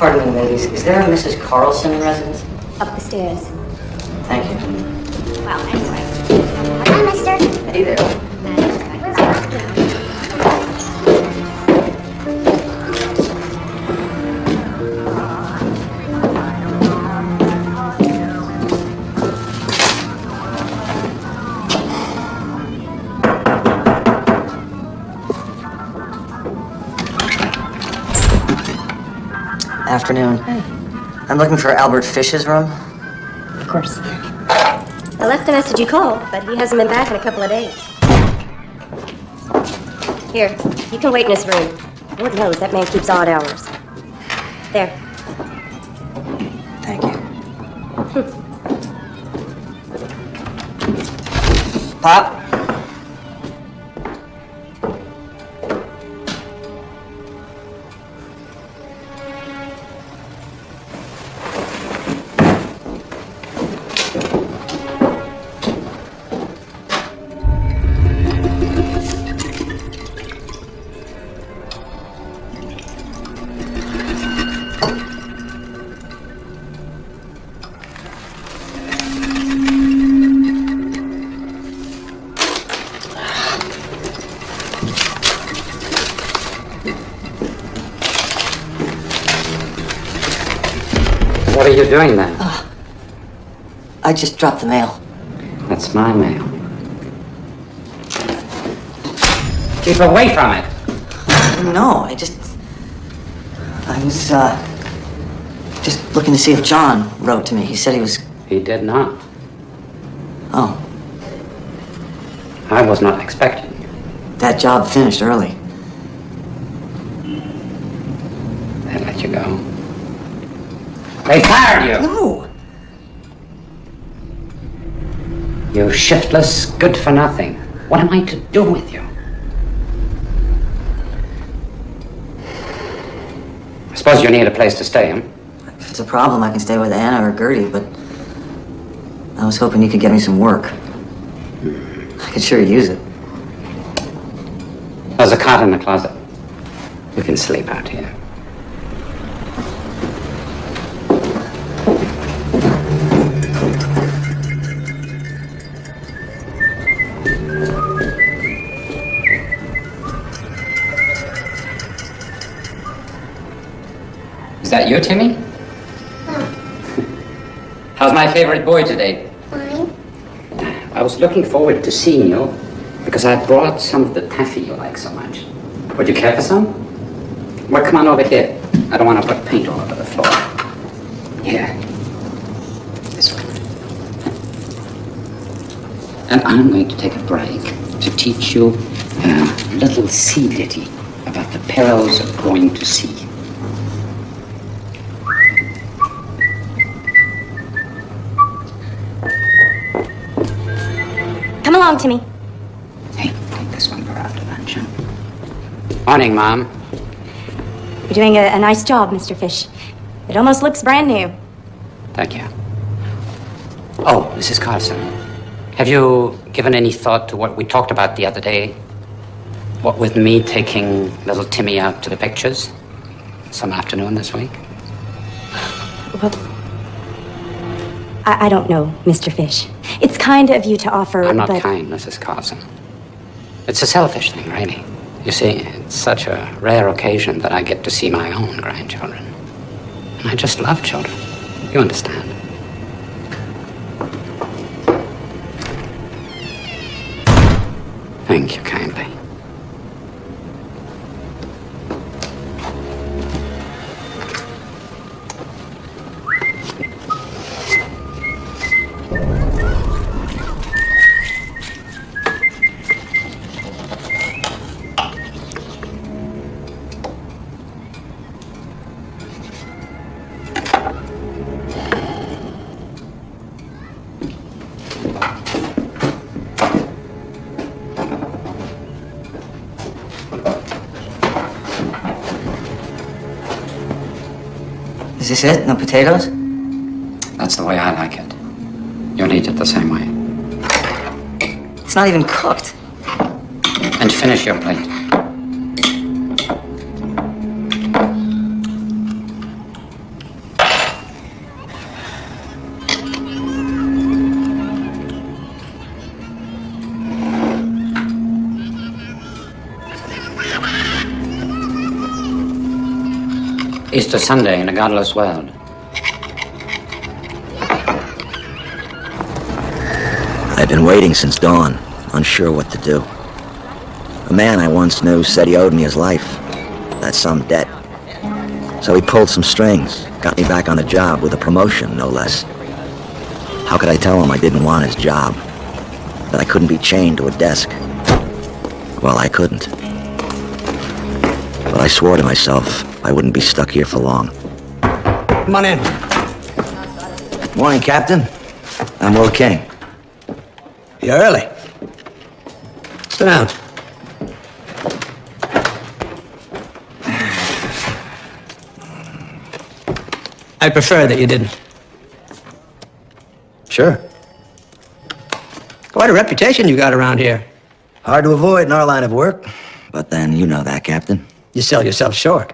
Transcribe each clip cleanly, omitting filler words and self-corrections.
Pardon me, ladies. Is there a Mrs. Carlson in residence? Up the stairs. Thank you. Well, anyway. Hi, mister. Hey there. Afternoon. Hi. I'm looking for Albert Fish's room. Of course. I left a message you called, but he hasn't been back in a couple of days. Here, you can wait in his room. Lord knows that man keeps odd hours. There. Thank you. Pop? What are you doing then? I just dropped the mail. That's my mail. Keep away from it. No, I was, just looking to see if John wrote to me. He said he was... He did not. Oh, I was not expecting you. that job finished early. They let you go. They fired you! No! You shiftless, good-for-nothing. What am I to do with you? I suppose you need a place to stay, huh? If it's a problem, I can stay with Anna or Gertie, but I was hoping you could get me some work. I could sure use it. There's a cot in the closet. You can sleep out here. Is that you, Timmy? How's my favorite boy today? Fine. I was looking forward to seeing you because I brought some of the taffy you like so much. Would you care for some? Well, come on over here. I don't want to put paint all over the floor. Here. This one. And I'm going to take a break to teach you a little sea ditty about the perils of going to sea. Come along, Timmy. Hey, take this one for after lunch, huh? Morning, Mom. You're doing a nice job, Mr. Fish. It almost looks brand new. Thank you. Oh, Mrs. Carlson, have you given any thought to what we talked about the other day? What with me taking little Timmy out to the pictures some afternoon this week? Well, I don't know, Mr. Fish. It's kind of you to offer, I'm not but... kind, Mrs. Carlson. It's a selfish thing, really. You see, it's such a rare occasion that I get to see my own grandchildren. And I just love children. You understand? Thank you kindly. Is this it? No potatoes? That's the way I like it. You'll eat it the same way. It's not even cooked. And finish your plate. Easter Sunday in a godless world. I'd been waiting since dawn, unsure what to do. A man I once knew said he owed me his life. That's some debt. So he pulled some strings, got me back on the job with a promotion, no less. How could I tell him I didn't want his job? That I couldn't be chained to a desk? Well, I couldn't. But I swore to myself I wouldn't be stuck here for long. Come on in. Morning, Captain. I'm Will King. You're early. Sit down. I prefer that you didn't. Sure. Quite a reputation you got around here. Hard to avoid in our line of work. But then you know that, Captain. You sell yourself short.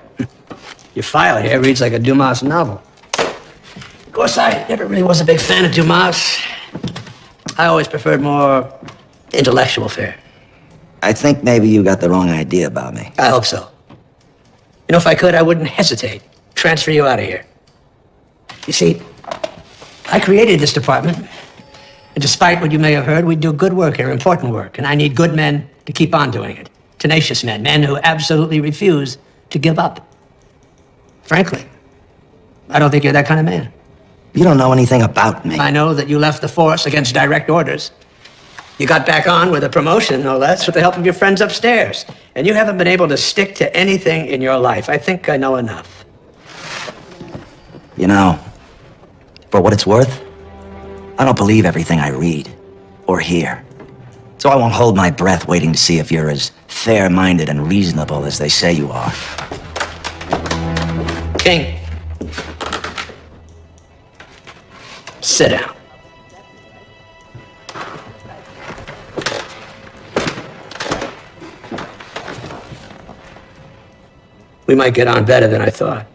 Your file here reads like a Dumas novel. Of course, I never really was a big fan of Dumas. I always preferred more intellectual fare. I think maybe you got the wrong idea about me. I hope so. You know, if I could, I wouldn't hesitate. Transfer you out of here. You see, I created this department. And despite what you may have heard, we do good work here, important work. And I need good men to keep on doing it. Tenacious men, men who absolutely refuse to give up. Frankly, I don't think you're that kind of man. You don't know anything about me. I know that you left the force against direct orders. You got back on with a promotion, no less, with the help of your friends upstairs. And you haven't been able to stick to anything in your life. I think I know enough. You know, for what it's worth, I don't believe everything I read or hear. So I won't hold my breath waiting to see if you're as fair-minded and reasonable as they say you are. King. Sit down. We might get on better than I thought.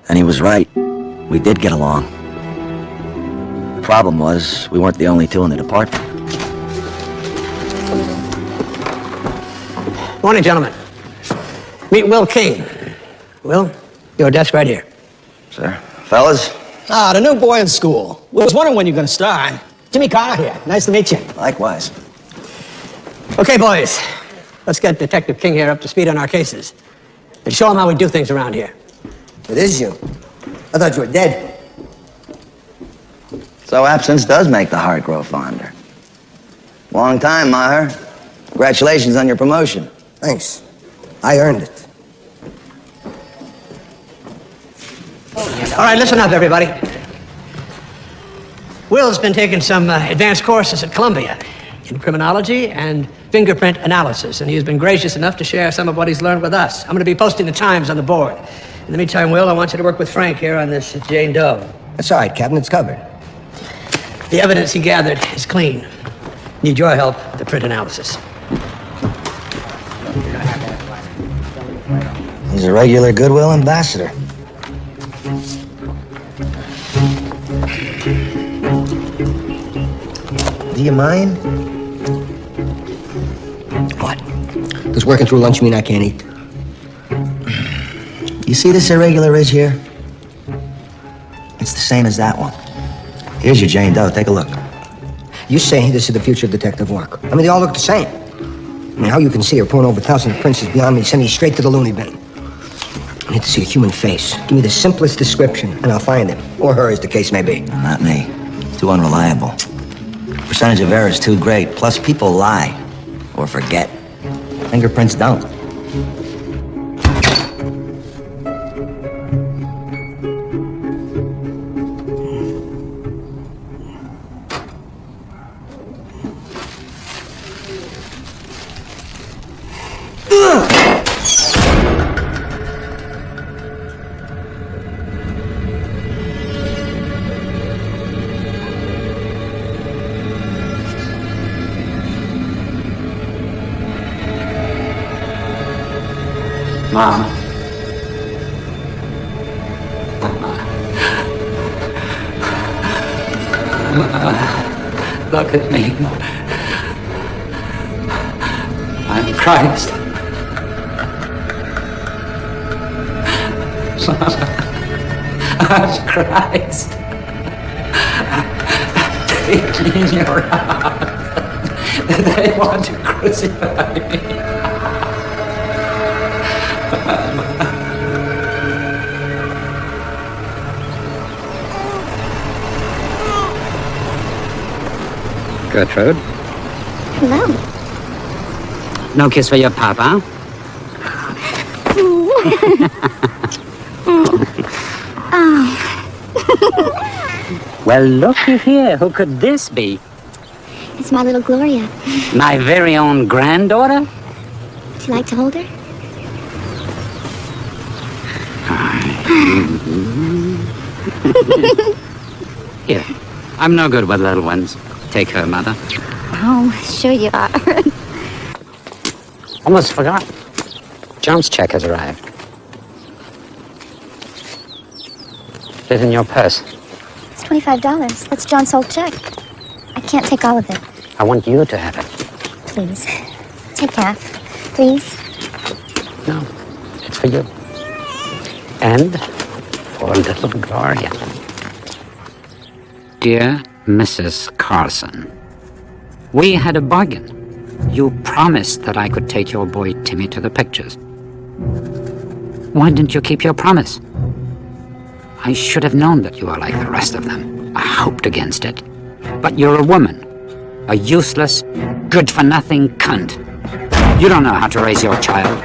And he was right. We did get along. The problem was, we weren't the only two in the department. Morning, gentlemen. Meet Will King. Will, your desk right here. Sir? Fellas? Ah, the new boy in school. Was wondering when you're going to start. Jimmy Carr here. Nice to meet you. Likewise. Okay, boys. Let's get Detective King here up to speed on our cases. And show him how we do things around here. It is you. I thought you were dead. So absence does make the heart grow fonder. Long time, Maher. Congratulations on your promotion. Thanks. I earned it. All right, listen up, everybody. Will's been taking some advanced courses at Columbia in criminology and fingerprint analysis, and he's been gracious enough to share some of what he's learned with us. I'm going to be posting the times on the board. In the meantime, Will, I want you to work with Frank here on this Jane Doe. That's all right, Captain. It's covered. The evidence he gathered is clean. Need your help with the print analysis. He's a regular Goodwill ambassador. Do you mind? What? Does working through lunch mean I can't eat? You see this irregular ridge here? It's the same as that one. Here's your Jane Doe. Take a look. You say this is the future of detective work. I mean, they all look the same. I mean, how you can see her pulling over thousands of prints is beyond me. Send me straight to the loony bin. I need to see a human face. Give me the simplest description, and I'll find him. Or her, as the case may be. Not me. Too unreliable. Percentage of error is too great. Plus, people lie. Or forget. Fingerprints don't. Mom. Look at me. I'm Christ. Oh, Christ. Take me in your arms. They want to crucify me. Gertrude? Hello. No kiss for your papa? Well, looky here. Who could this be? It's my little Gloria. My very own granddaughter? Would you like to hold her? Here. I'm no good with little ones. Take her, Mother. Oh, sure you are. Almost forgot. John's check has arrived. Fit in your purse. It's $25. That's John's whole check. I can't take all of it. I want you to have it. Please. Take half. Please. No, it's for you. And for little Gloria. Dear Mrs. Carlson, we had a bargain. You promised that I could take your boy Timmy to the pictures. Why didn't you keep your promise? I should have known that you are like the rest of them. I hoped against it. But you're a woman. A useless, good-for-nothing cunt. You don't know how to raise your child.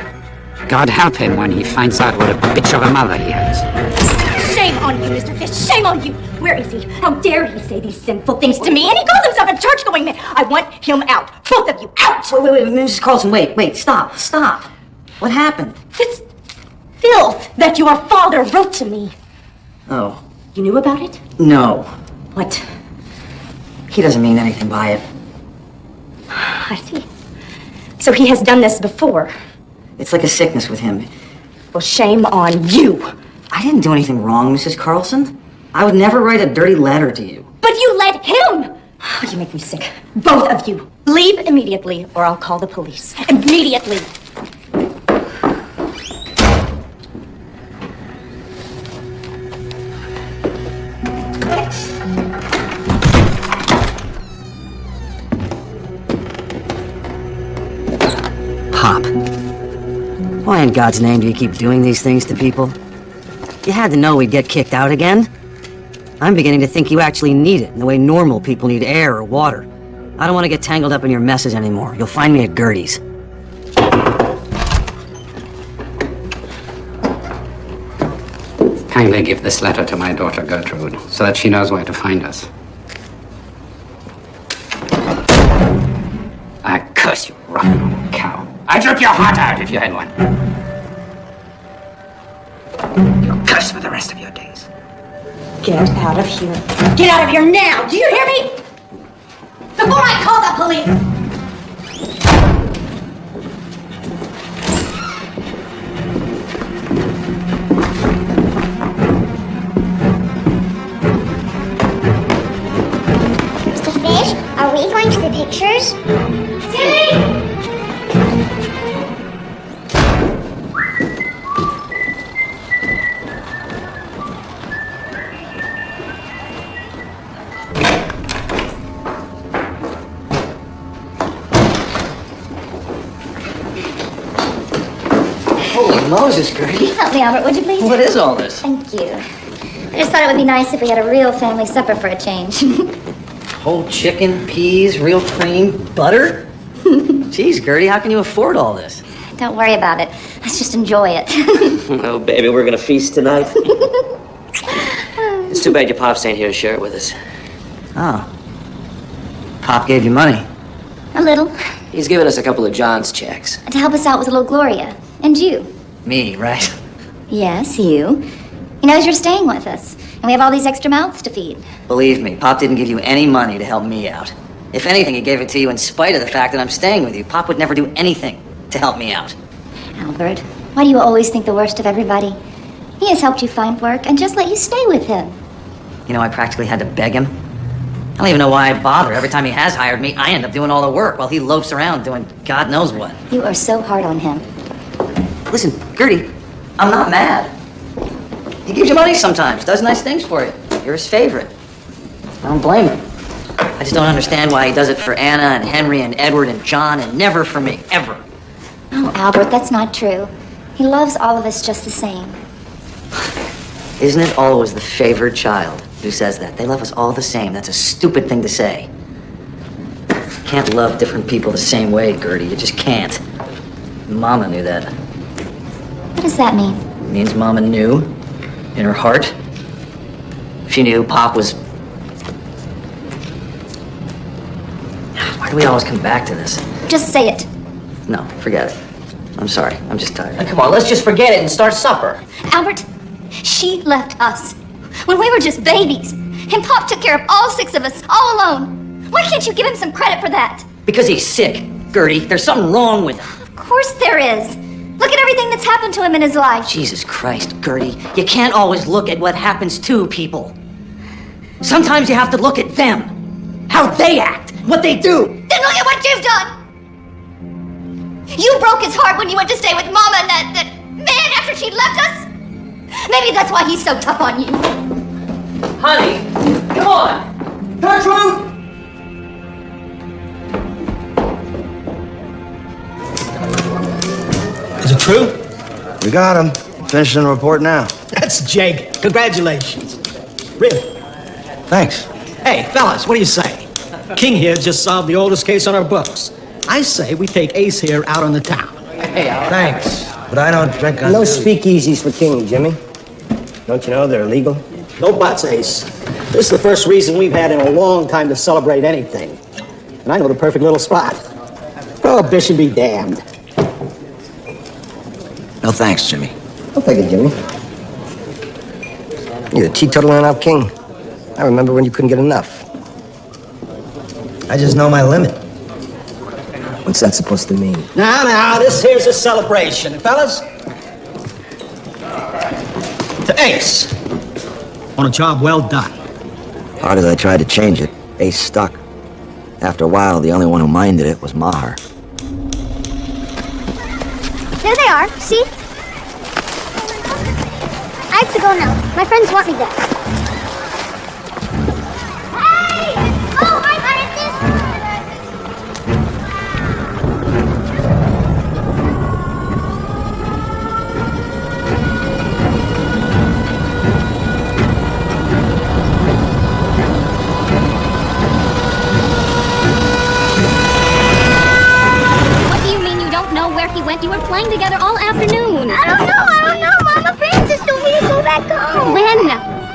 God help him when he finds out what a bitch of a mother he has. Shame on you, Mr. Fish. Shame on you. Where is he? How dare he say these sinful things to me? And he calls himself a church-going man. I want him out. Both of you, out. Wait, Mrs. Carlson, wait, stop. What happened? This filth that your father wrote to me. Oh, You knew about it? no. What? He doesn't mean anything by it. I see. So he has done this before. It's like a sickness with him. Well, shame on you. I didn't do anything wrong, Mrs. Carlson. I would never write a dirty letter to you. But you let him. You make me sick. Both of you. Leave immediately or I'll call the police. Immediately. Pop. Why in God's name do you keep doing these things to people? You had to know we'd get kicked out again. I'm beginning to think you actually need it in the way normal people need air or water. I don't want to get tangled up in your messes anymore. You'll find me at Gertie's. Kindly give this letter to my daughter Gertrude so that she knows where to find us. I curse you, rotten old cow. I'd rip your heart out if you had one. You're cursed for the rest of your days. Get out of here. Get out of here now! Do you hear me? Before I call the police! Mr. Fish, are we going to the pictures? Timmy! Holy Moses, Gertie. Help me, Albert, would you please? What is all this? Thank you. I just thought it would be nice if we had a real family supper for a change. Whole chicken, peas, real cream, butter? Jeez, Gertie, how can you afford all this? Don't worry about it. Let's just enjoy it. Oh, baby, we're gonna feast tonight. It's too bad your pops ain't here to share it with us. Oh. Pop gave you money. A little. He's given us a couple of John's checks. To help us out with little Gloria. And you. Me, right? Yes, you. He knows you're staying with us. And we have all these extra mouths to feed. Believe me, Pop didn't give you any money to help me out. If anything, he gave it to you in spite of the fact that I'm staying with you. Pop would never do anything to help me out. Albert, why do you always think the worst of everybody? He has helped you find work and just let you stay with him. You know, I practically had to beg him. I don't even know why I bother. Every time he has hired me, I end up doing all the work while he loafs around doing God knows what. You are so hard on him. Listen, Gertie, I'm not mad. He gives you money sometimes, does nice things for you. You're his favorite. I don't blame him. I just don't understand why he does it for Anna and Henry and Edward and John and never for me, ever. Oh, Albert, that's not true. He loves all of us just the same. Isn't it always the favored child who says that? They love us all the same. That's a stupid thing to say. You can't love different people the same way, Gertie. You just can't. Mama knew that. What does that mean? It means Mama knew, in her heart. She knew Pop was... Why do we always come back to this? Just say it. No, forget it. I'm sorry. I'm just tired. Now, come on, let's just forget it and start supper. Albert, she left us when we were just babies. And Pop took care of all 6 of us, all alone. Why can't you give him some credit for that? Because he's sick, Gertie. There's something wrong with him. Of course there is. Look at everything that's happened to him in his life. Jesus Christ, Gertie. You can't always look at what happens to people. Sometimes you have to look at them. How they act. What they do. Then look at what you've done. You broke his heart when you went to stay with Mama and that man after she left us. Maybe that's why he's so tough on you. Honey, come on. Gertrude! Is it true? We got him. Finishing the report now. That's Jake. Congratulations. Really? Thanks. Hey, fellas, what do you say? King here just solved the oldest case on our books. I say we take Ace here out on the town. Hey, Albert. Thanks. But I don't drink on No duty. speakeasies for King, Jimmy. Don't you know they're illegal? No buts, Ace. This is the first reason we've had in a long time to celebrate anything. And I know the perfect little spot. Prohibition be damned. No thanks, Jimmy. I'll take it, Jimmy. You're the teetotaler out, King. I remember when you couldn't get enough. I just know my limit. What's that supposed to mean? Now, this here's a celebration, fellas. To Ace. On a job well done. Hard as I tried to change it, Ace stuck. After a while, the only one who minded it was Maher. There they are. See? I have to go now. My friends want me there. Hey! Oh, hi, What do you mean you don't know where he went? You were playing together all afternoon. I don't know. Mama Francis told me to go back home. When?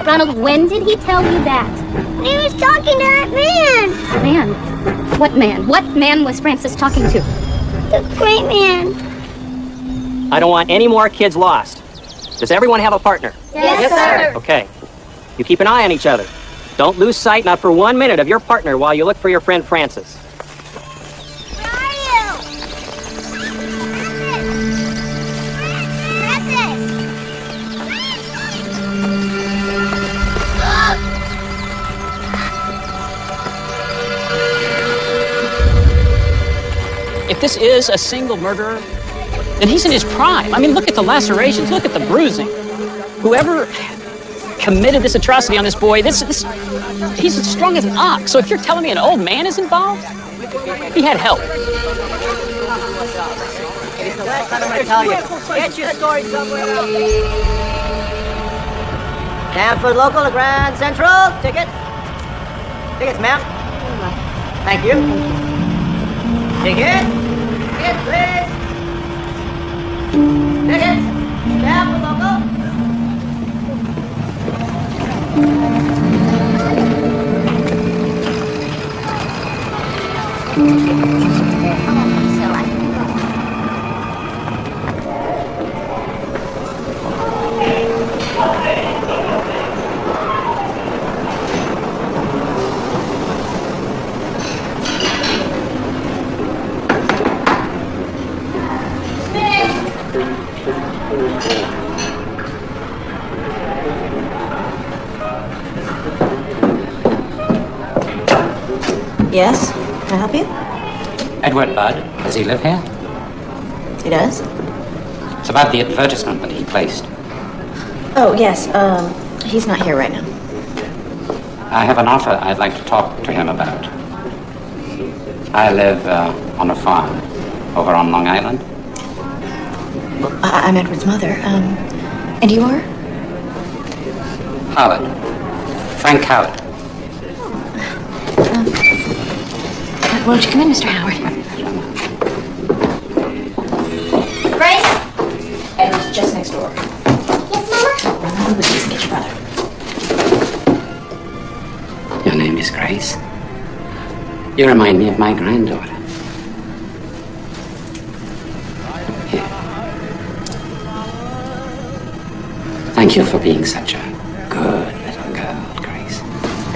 Ronald, when did he tell you that? He was talking to that man. Man? What man? What man was Francis talking to? The great man. I don't want any more kids lost. Does everyone have a partner? Yes, sir. Okay. You keep an eye on each other. Don't lose sight, not for 1 minute, of your partner while you look for your friend Francis. Where are you? If this is a single murderer, then he's in his prime. I mean, look at the lacerations, look at the bruising. Whoever committed this atrocity on this boy, he's as strong as an ox. So if you're telling me an old man is involved, he had help. It's the last time I'm going to tell you. Get your story somewhere else. Stanford Local to Grand Central. Ticket. Tickets, ma'am. Thank you. Ticket. Ticket, please. Ticket. Stanford Local. Yes? Can I help you? Edward Budd, does he live here? He does? It's about the advertisement that he placed. Oh, yes. He's not here right now. I have an offer I'd like to talk to him about. I live on a farm over on Long Island. Well, I'm Edward's mother. And you are? Howard. Frank Howard. Won't you come in, Mr. Howard? Grace? Edward's just next door. Yes, Mama? Run over with these and get your brother. Your name is Grace? You remind me of my granddaughter. Here. Thank you for being such a good little girl, Grace.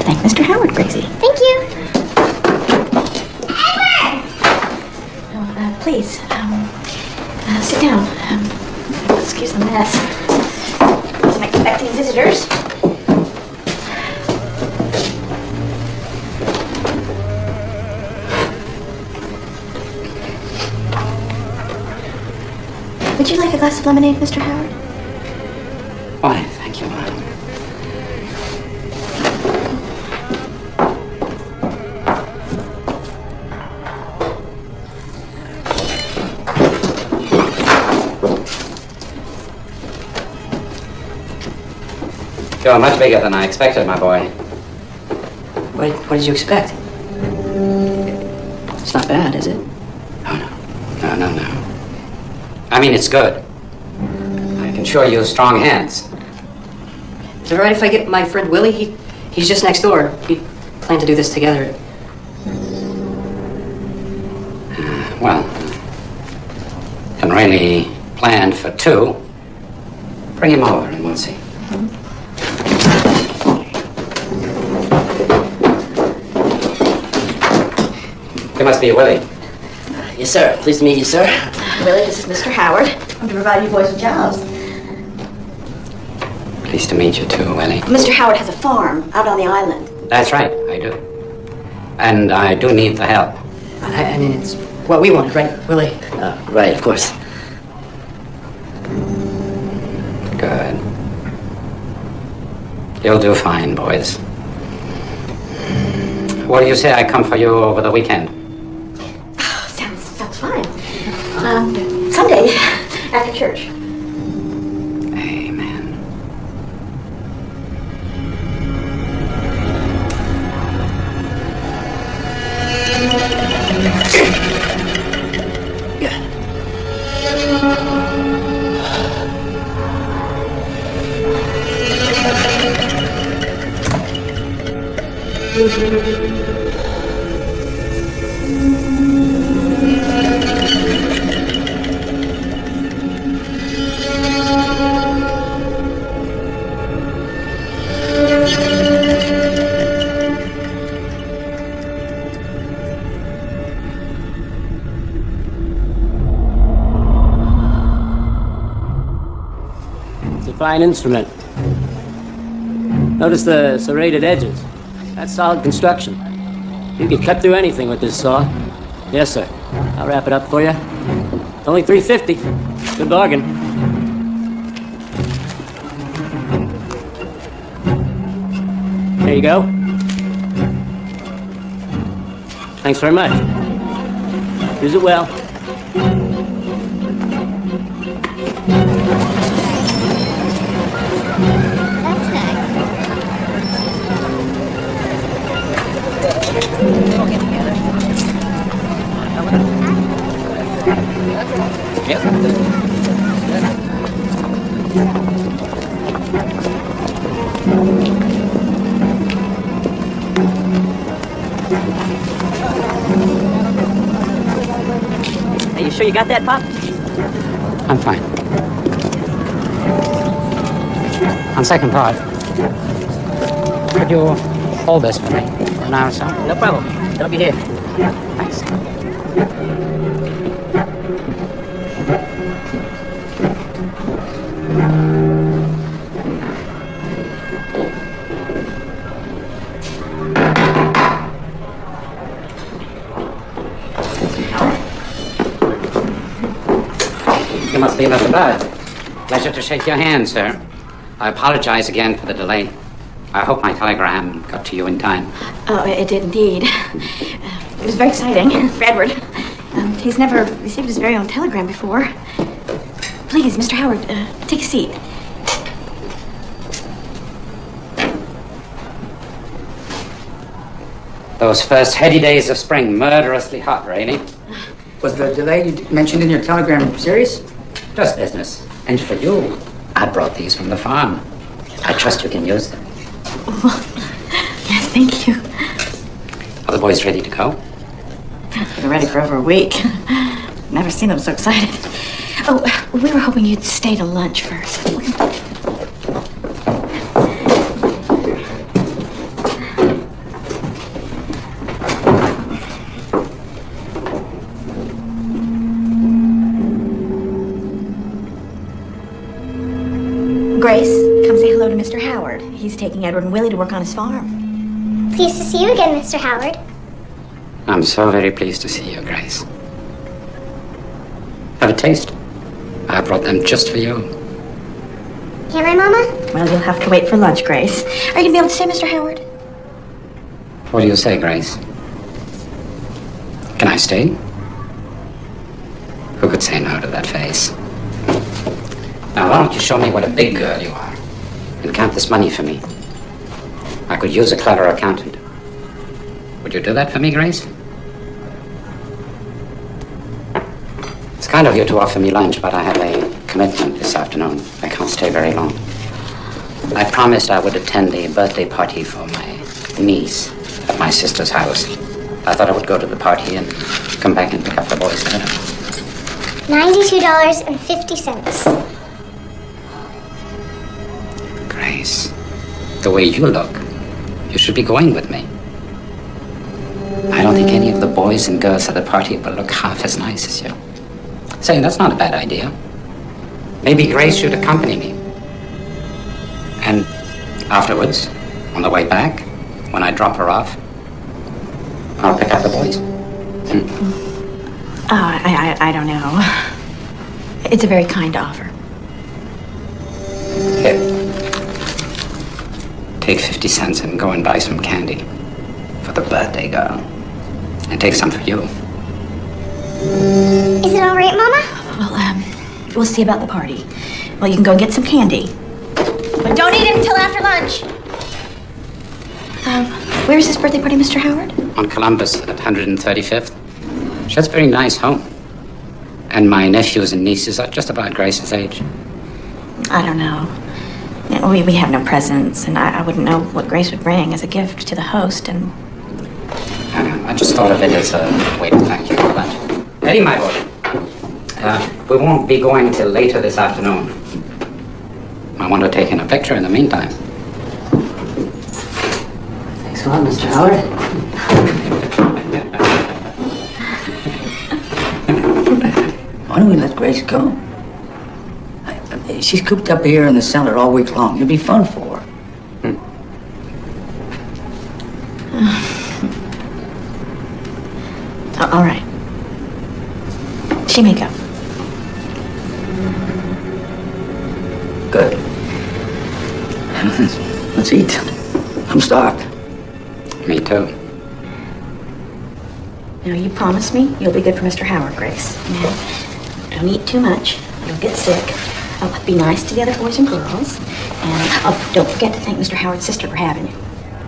Thank Mr. Howard, Gracie. Thank you. Edward! Please, sit down. Excuse the mess. Some expecting visitors. Would you like a glass of lemonade, Mr. Howard? Why, thank you, Mom. You're much bigger than I expected, my boy. What did you expect? It's not bad, is it? No. I mean, it's good. I can show you strong hands. Is it all right if I get my friend Willie? He's just next door. We plan to do this together. Well, can really plan for two. Bring him over and we'll see. You must be Willie. Yes, sir. Pleased to meet you, sir. Willie, this is Mr. Howard. I'm to provide you boys with jobs. Pleased to meet you too, Willie. Mr. Howard has a farm out on the island. That's right, I do. And I do need the help. I mean, it's what we wanted, right, Willie? Right, of course. Good. You'll do fine, boys. What do you say I come for you over the weekend? Sounds fine. Sunday, after church. Amen. It's a fine instrument. Notice the serrated edges. That's solid construction. You can cut through anything with this saw. Yes, sir. I'll wrap it up for you. Only $3.50. Good bargain. There you go. Thanks very much. Use it well. Hey, you sure you got that, Pop? I'm fine. On second thought, could you hold this for me for an hour or so? No problem. It'll be here. Thanks. You must be Mr. Bud. Pleasure to shake your hand, sir. I apologize again for the delay. I hope my telegram got to you in time. Oh, it did indeed. It was very exciting for Edward. He's never received his very own telegram before. Please, Mr. Howard, take a seat. Those first heady days of spring, murderously hot, Rainey. Was the delay you mentioned in your telegram serious? Just business. And for you, I brought these from the farm. I trust you can use them. Yes, thank you. Are the boys ready to go? Been ready for over a week. Never seen them so excited. Oh, we were hoping you'd stay to lunch first. Grace, come say hello to Mr. Howard. He's taking Edward and Willie to work on his farm. Pleased to see you again, Mr. Howard. I'm so very pleased to see you, Grace. Have a taste. I brought them just for you. Can I, Mama? Well, you'll have to wait for lunch, Grace. Are you going to be able to stay, Mr. Howard? What do you say, Grace? Can I stay? Who could say no to that face? Now, why don't you show me what a big girl you are and count this money for me? I could use a clever accountant. Would you do that for me, Grace? It's kind of you to offer me lunch, but I have a commitment this afternoon. I can't stay very long. I promised I would attend a birthday party for my niece at my sister's house. I thought I would go to the party and come back and pick up the boys later. $92.50. Grace, the way you look, you should be going with me. I don't think any of the boys and girls at the party will look half as nice as you. Say, that's not a bad idea. Maybe Grace should accompany me. And afterwards, on the way back, when I drop her off, I'll pick up the boys. I don't know. It's a very kind offer. Here. Take 50 cents and go and buy some candy for the birthday girl. And take some for you. Is it all right, Mama? Well, we'll see about the party. Well, you can go and get some candy. But don't eat it until after lunch. Where is this birthday party, Mr. Howard? On Columbus at 135th. She has a very nice home. And my nephews and nieces are just about Grace's age. I don't know. We have no presents, and I wouldn't know what Grace would bring as a gift to the host, and... I just thought of it as a way to thank you for that. Eddie, my boy, we won't be going till later this afternoon. I want to take in a picture in the meantime. Thanks a lot, Mr. Howard. Why don't we let Grace go? She's cooped up here in the cellar all week long. It'll be fun for her. All right. She may go. Good. Let's eat. I'm starved. Me too. Now, you promise me you'll be good for Mr. Howard, Grace. Now, don't eat too much. You'll get sick. Be nice to the other boys and girls. And don't forget to thank Mr. Howard's sister for having you.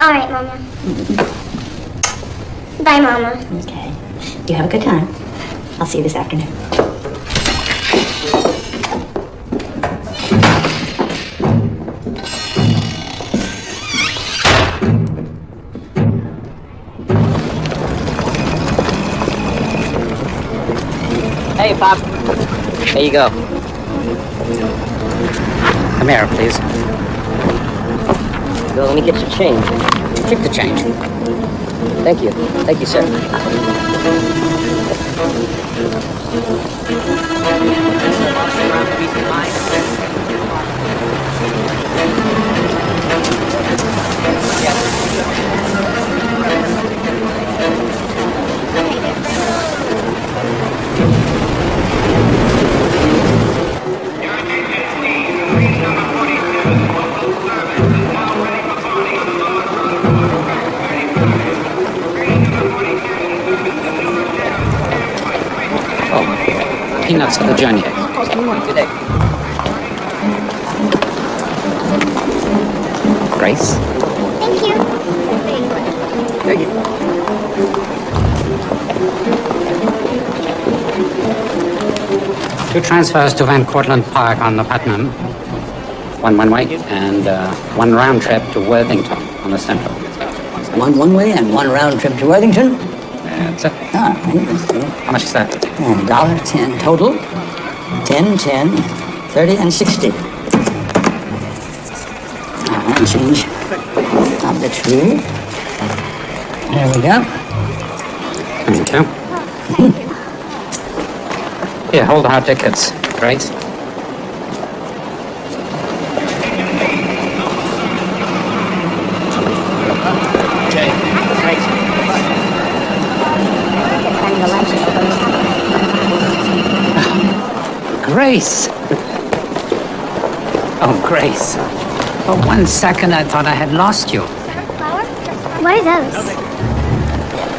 All right, Mama. Bye, Mama. Okay. You have a good time. I'll see you this afternoon. Hey, Pop. There you go. Come here, please. Well, let me get your change. Keep the change. Thank you. Thank you, sir. Number 42. minutes for the journey. Good day. Grace? Thank you. Thank you. Two transfers to Van Cortlandt Park on the Putnam. One way, and one round trip to Worthington on the Central. One way and one round trip to Worthington? That's it. Ah, interesting. How much is that? $1.10 total. 10, 10, 30, and 60. And change of the tree. There we go. Thank you. Here, hold our tickets. Great. Grace! Oh, Grace. For 1 second, I thought I had lost you. What are those?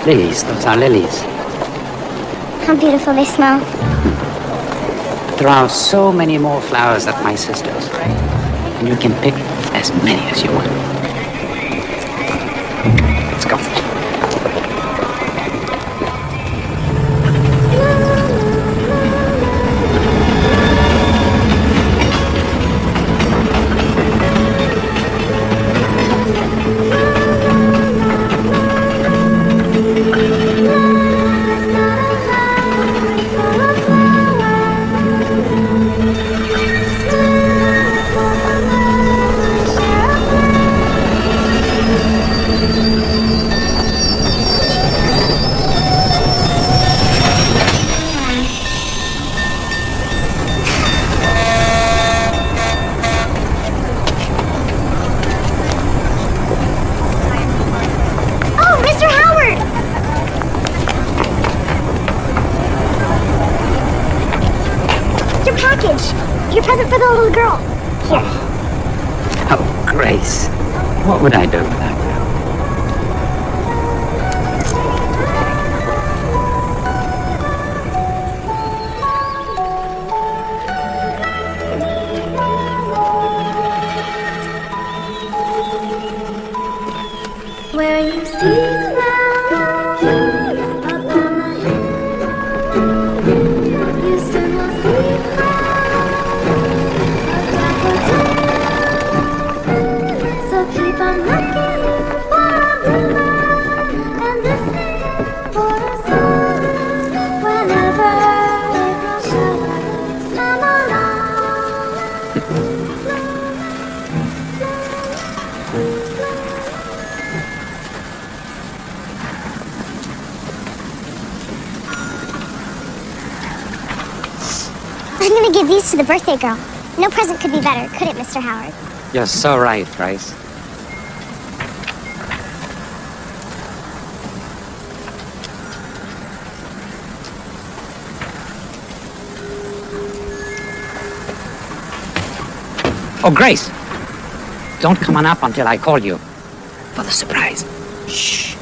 Lilies, those are lilies. How beautiful they smell. There are so many more flowers at my sister's. And you can pick as many as you want. Let's go. Oh, Mr. Howard! Your package. Your present for the little girl. Here. Oh, Grace. What would I do without you? Where you see clouds upon the hill, you soon will see clouds of daffodils. So keep on looking for a bluebird and listening for a song. Whenever April showers come along. I'm gonna give these to the birthday girl. No present could be better, could it, Mr. Howard? You're so right, Grace. Oh, Grace! Don't come on up until I call you for the surprise. Shh.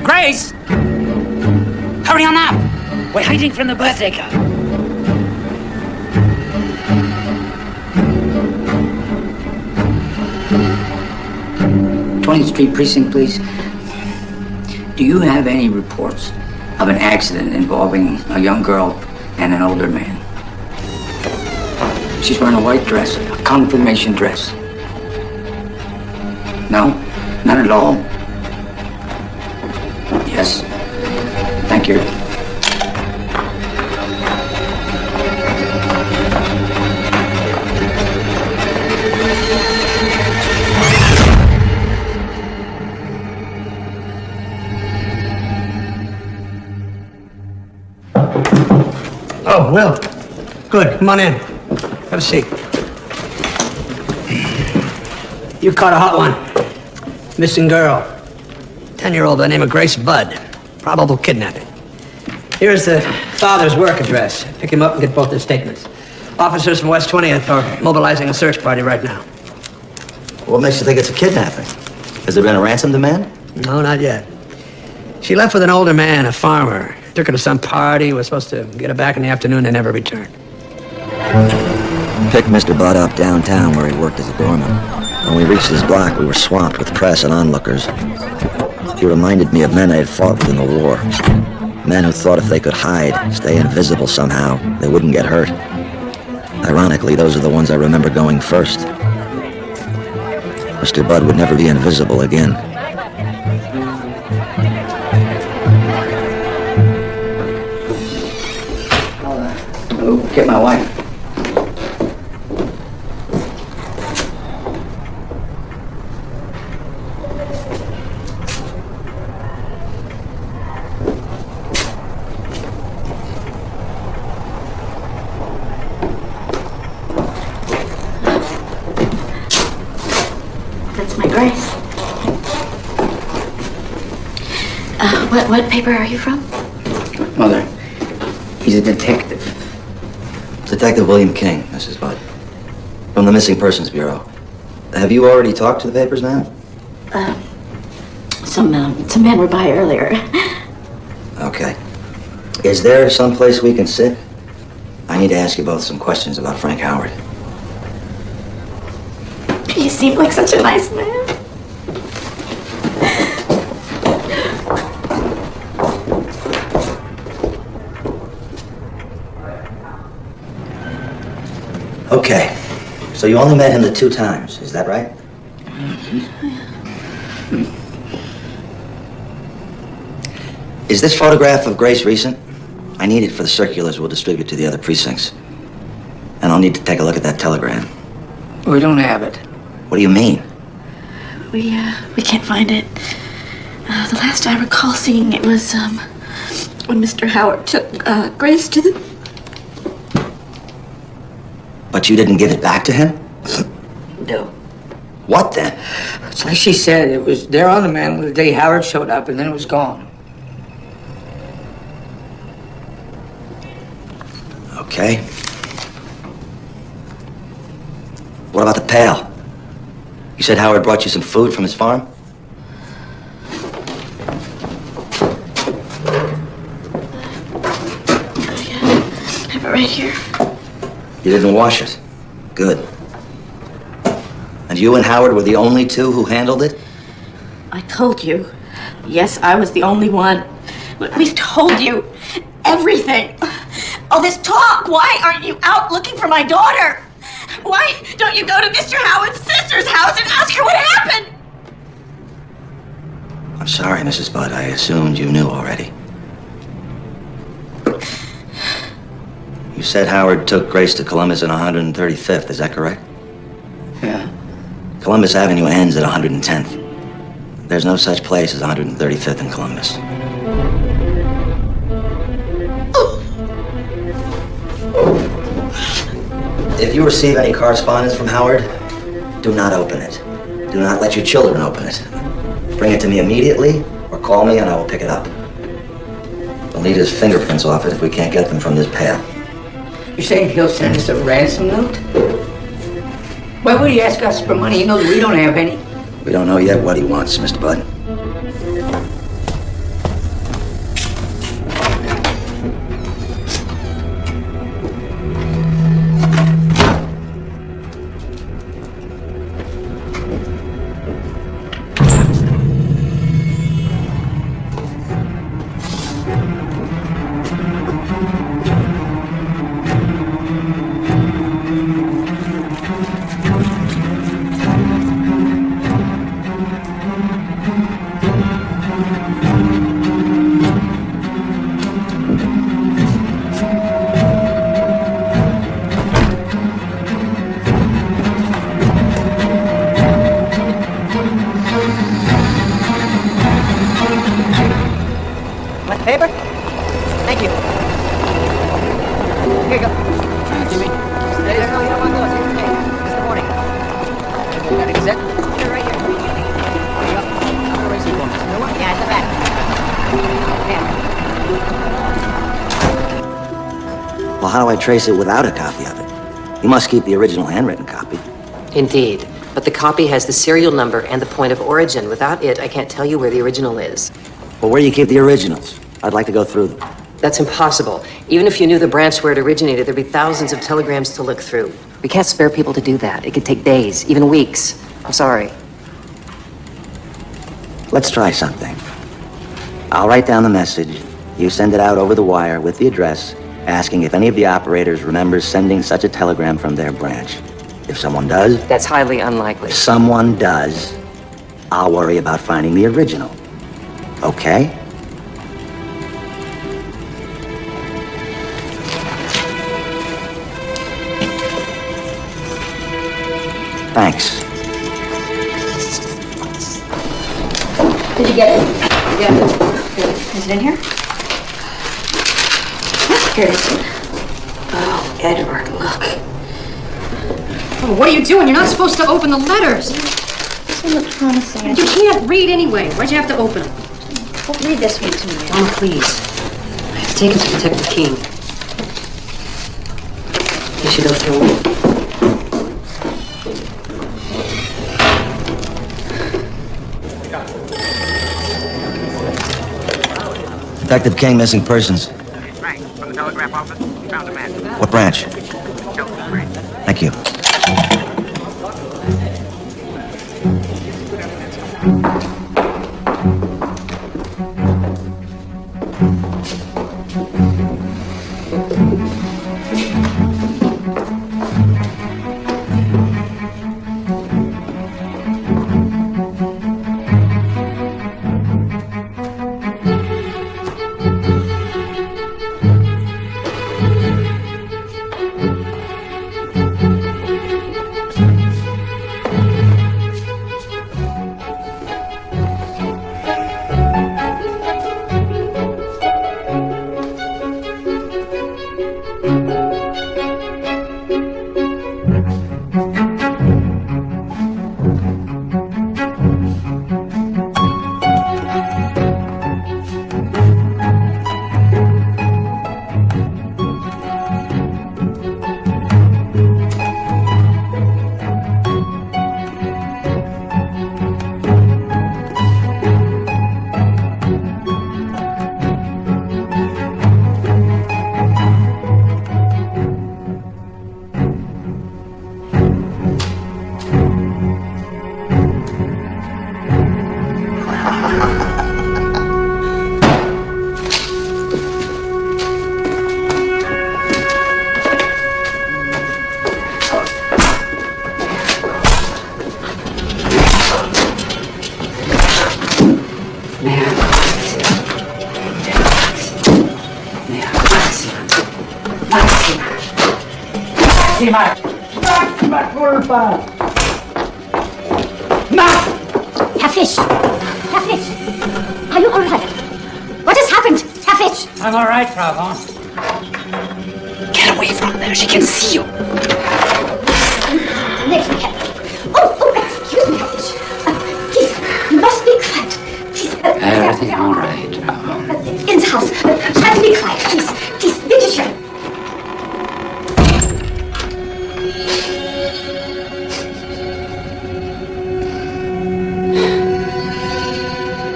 Grace! Hurry on up! We're hiding from the birthday girl. 20th Street Precinct, please. Do you have any reports of an accident involving a young girl and an older man? She's wearing a white dress, a confirmation dress. No? None at all? Yes. Thank you. Oh, Will. Good. Come on in. Have a seat. You caught a hot one. Missing girl. 10-year-old by the name of Grace Budd. Probable kidnapping. Here's the father's work address. Pick him up and get both their statements. Officers from West 20th are mobilizing a search party right now. What makes you think it's a kidnapping? Has there been a ransom demand? No, not yet. She left with an older man, a farmer. Took her to some party. Was supposed to get her back in the afternoon and never returned. Picked Mr. Budd up downtown where he worked as a doorman. When we reached his block, we were swamped with press and onlookers. He reminded me of men I had fought with in the war. Men who thought if they could hide, stay invisible somehow, they wouldn't get hurt. Ironically, those are the ones I remember going first. Mr. Budd would never be invisible again. Oh, get my wife. That's my Grace. What paper are you from? Mother, he's a detective. Detective William King, Mrs. Budd. From the Missing Persons Bureau. Have you already talked to the papers, ma'am? Some men were by earlier. Okay. Is there some place we can sit? I need to ask you both some questions about Frank Howard. You seem like such a nice man. Okay. So you only met him the 2 times, is that right? Is this photograph of Grace recent? I need it for the circulars we'll distribute to the other precincts. And I'll need to take a look at that telegram. We don't have it. What do you mean? We can't find it. The last I recall seeing it was, when Mr. Howard took, Grace to the... But you didn't give it back to him? No. What then? It's like she said, it was there on the mantel the day Howard showed up, and then it was gone. Okay. What about the pail? You said Howard brought you some food from his farm? I have it right here. You didn't wash it. Good. And you and Howard were the only 2 who handled it? I told you. Yes, I was the only one. But we've told you everything. All this talk. Why aren't you out looking for my daughter? Why don't you go to Mr. Howard's sister's house and ask her what happened? I'm sorry, Mrs. Budd. I assumed you knew already. You said Howard took Grace to Columbus and 135th, is that correct? Yeah. Columbus Avenue ends at 110th. There's no such place as 135th in Columbus. If you receive any correspondence from Howard, do not open it. Do not let your children open it. Bring it to me immediately, or call me and I will pick it up. We'll need his fingerprints off it if we can't get them from this pail. You're saying he'll send us a ransom note? Why would he ask us for money? He knows we don't have any. We don't know yet what he wants, Mr. Budd. Well, how do I trace it without a copy of it? You must keep the original handwritten copy. Indeed. But the copy has the serial number and the point of origin. Without it, I can't tell you where the original is. Well, where do you keep the originals? I'd like to go through them. That's impossible. Even if you knew the branch where it originated, there'd be thousands of telegrams to look through. We can't spare people to do that. It could take days, even weeks. I'm sorry. Let's try something. I'll write down the message. You send it out over the wire with the address, asking if any of the operators remembers sending such a telegram from their branch. If someone does... That's highly unlikely. If someone does, I'll worry about finding the original. Okay? Thanks. Did you get it? Yeah. Good. Is it in here? Here it is. Oh, Edward, look. Oh, what are you doing? You're not supposed to open the letters. This one looked promising. You can't read anyway. Why'd you have to open them? Well, read this one to me. Oh, please. I have to take it to Detective King. You should go through it. Detective King, missing persons. Frank, from the telegraph office. We found a man. What branch? Thank you. Herr Fisch! Herr Fisch! Are you all right? What has happened, Herr Fisch? I'm all right, Frau Vaughn. Get away from there. She can see you. Next weekend. Oh, excuse me, Herr Fisch. Please, you must be quiet. Please. Everything all right, Frau Vaughn. Ins Haus. Try to be quiet, please. Please, bitte schön.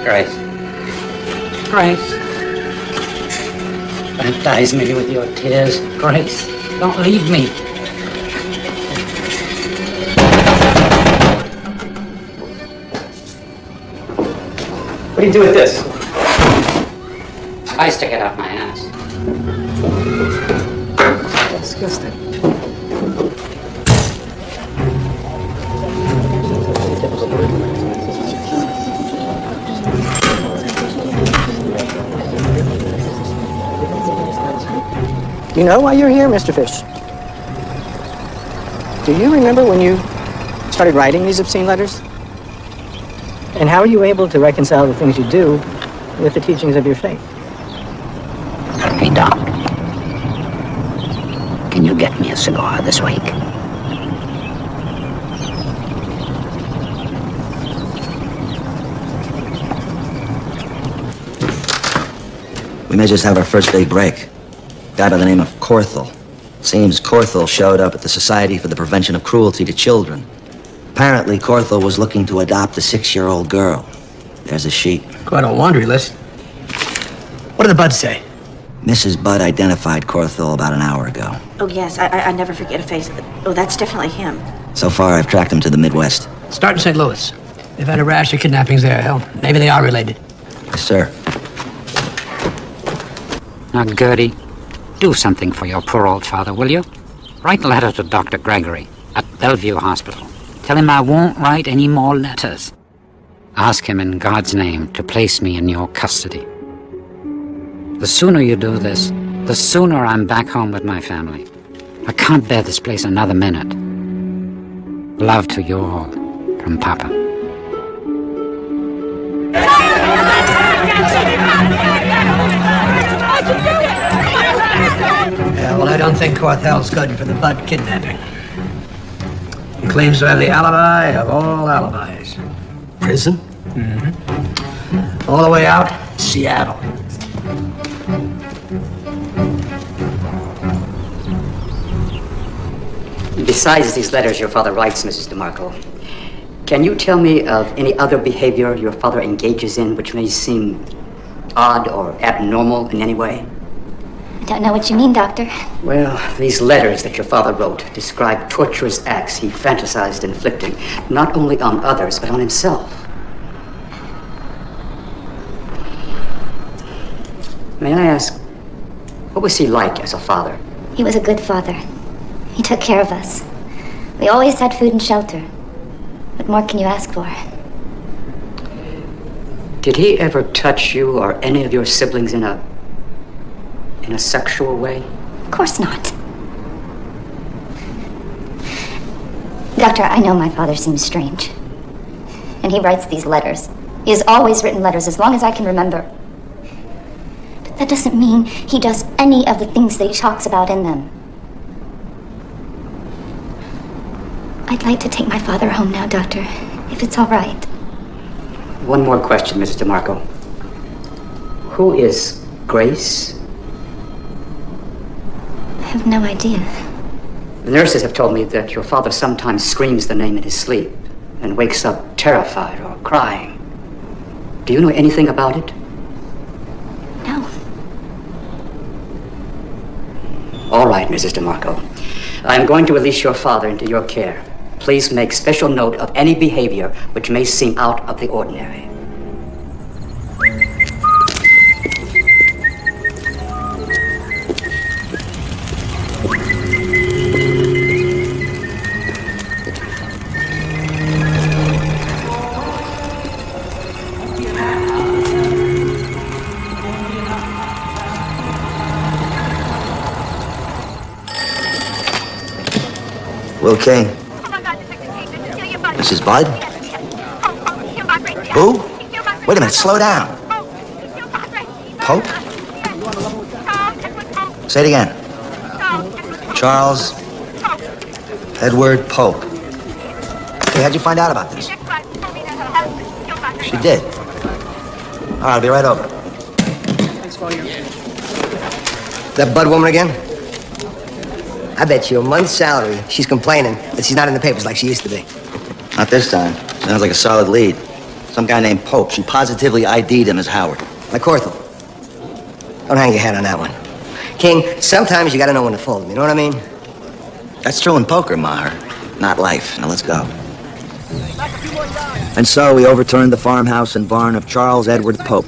Grace. Grace. Baptize me with your tears, Grace. Don't leave me. What do you do with this? I stick it up my ass. Disgusting. You know why you're here, Mr. Fish? Do you remember when you started writing these obscene letters? And how are you able to reconcile the things you do with the teachings of your faith? Hey, Doc. Can you get me a cigar this week? We may just have our first big break. Guy by the name of Corthell. Seems Corthell showed up at the Society for the Prevention of Cruelty to Children. Apparently, Corthell was looking to adopt a 6-year-old girl. There's a sheet. Quite a laundry list. What did the buds say? Mrs. Budd identified Corthell about an hour ago. Oh, yes, I never forget a face. Oh, that's definitely him. So far, I've tracked him to the Midwest. Start in St. Louis. They've had a rash of kidnappings there. Hell, maybe they are related. Yes, sir. Now, Gertie, do something for your poor old father, will you? Write a letter to Dr. Gregory at Bellevue Hospital. Tell him I won't write any more letters. Ask him in God's name to place me in your custody. The sooner you do this, the sooner I'm back home with my family. I can't bear this place another minute. Love to you all, from Papa. Yeah, well, I don't think Corthell's good for the Budd kidnapping. He claims to have the alibi of all alibis. Prison? Mm-hmm. All the way out, Seattle. Besides these letters your father writes, Mrs. DeMarco, can you tell me of any other behavior your father engages in which may seem odd or abnormal in any way? I don't know what you mean, Doctor. Well, these letters that your father wrote describe torturous acts he fantasized inflicting, not only on others, but on himself. May I ask, what was he like as a father? He was a good father. He took care of us. We always had food and shelter. What more can you ask for? Did he ever touch you or any of your siblings in a sexual way? Of course not. Doctor, I know my father seems strange. And he writes these letters. He has always written letters as long as I can remember. But that doesn't mean he does any of the things that he talks about in them. I'd like to take my father home now, Doctor, if it's all right. One more question, Mrs. DeMarco. Who is Grace? I have no idea. The nurses have told me that your father sometimes screams the name in his sleep and wakes up terrified or crying. Do you know anything about it? No. All right, Mrs. DeMarco. I'm going to release your father into your care. Please make special note of any behavior which may seem out of the ordinary. Will King. Mrs. Budd? Who? Wait a minute, slow down. Pope? Say it again. Charles Edward Pope. Hey, how'd you find out about this? She did. All right, I'll be right over. That Budd woman again? I bet you a month's salary she's complaining that she's not in the papers like she used to be. Not this time. Sounds like a solid lead. Some guy named Pope. She positively ID'd him as Howard. Like Corthell. Don't hang your head on that one. King, sometimes you gotta know when to fold them, you know what I mean? That's true in poker, Maher. Not life. Now let's go. And so we overturned the farmhouse and barn of Charles Edward Pope.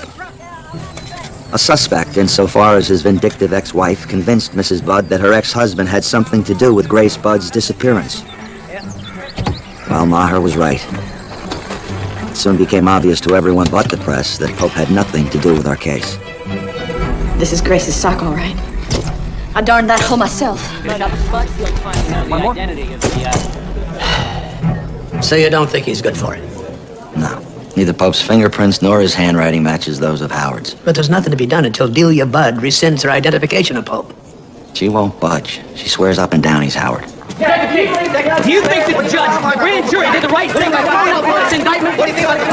A suspect insofar as his vindictive ex-wife convinced Mrs. Budd that her ex-husband had something to do with Grace Budd's disappearance. Well, Maher was right. It soon became obvious to everyone but the press that Pope had nothing to do with our case. This is Grace's sock, all right. I darned that hole myself. One more? So you don't think he's good for it? No. Neither Pope's fingerprints nor his handwriting matches those of Howard's. But there's nothing to be done until Delia Budd rescinds her identification of Pope. She won't budge. She swears up and down he's Howard. Do you think that the judge, the grand jury, did the right thing by filing out this indictment? What do you think about the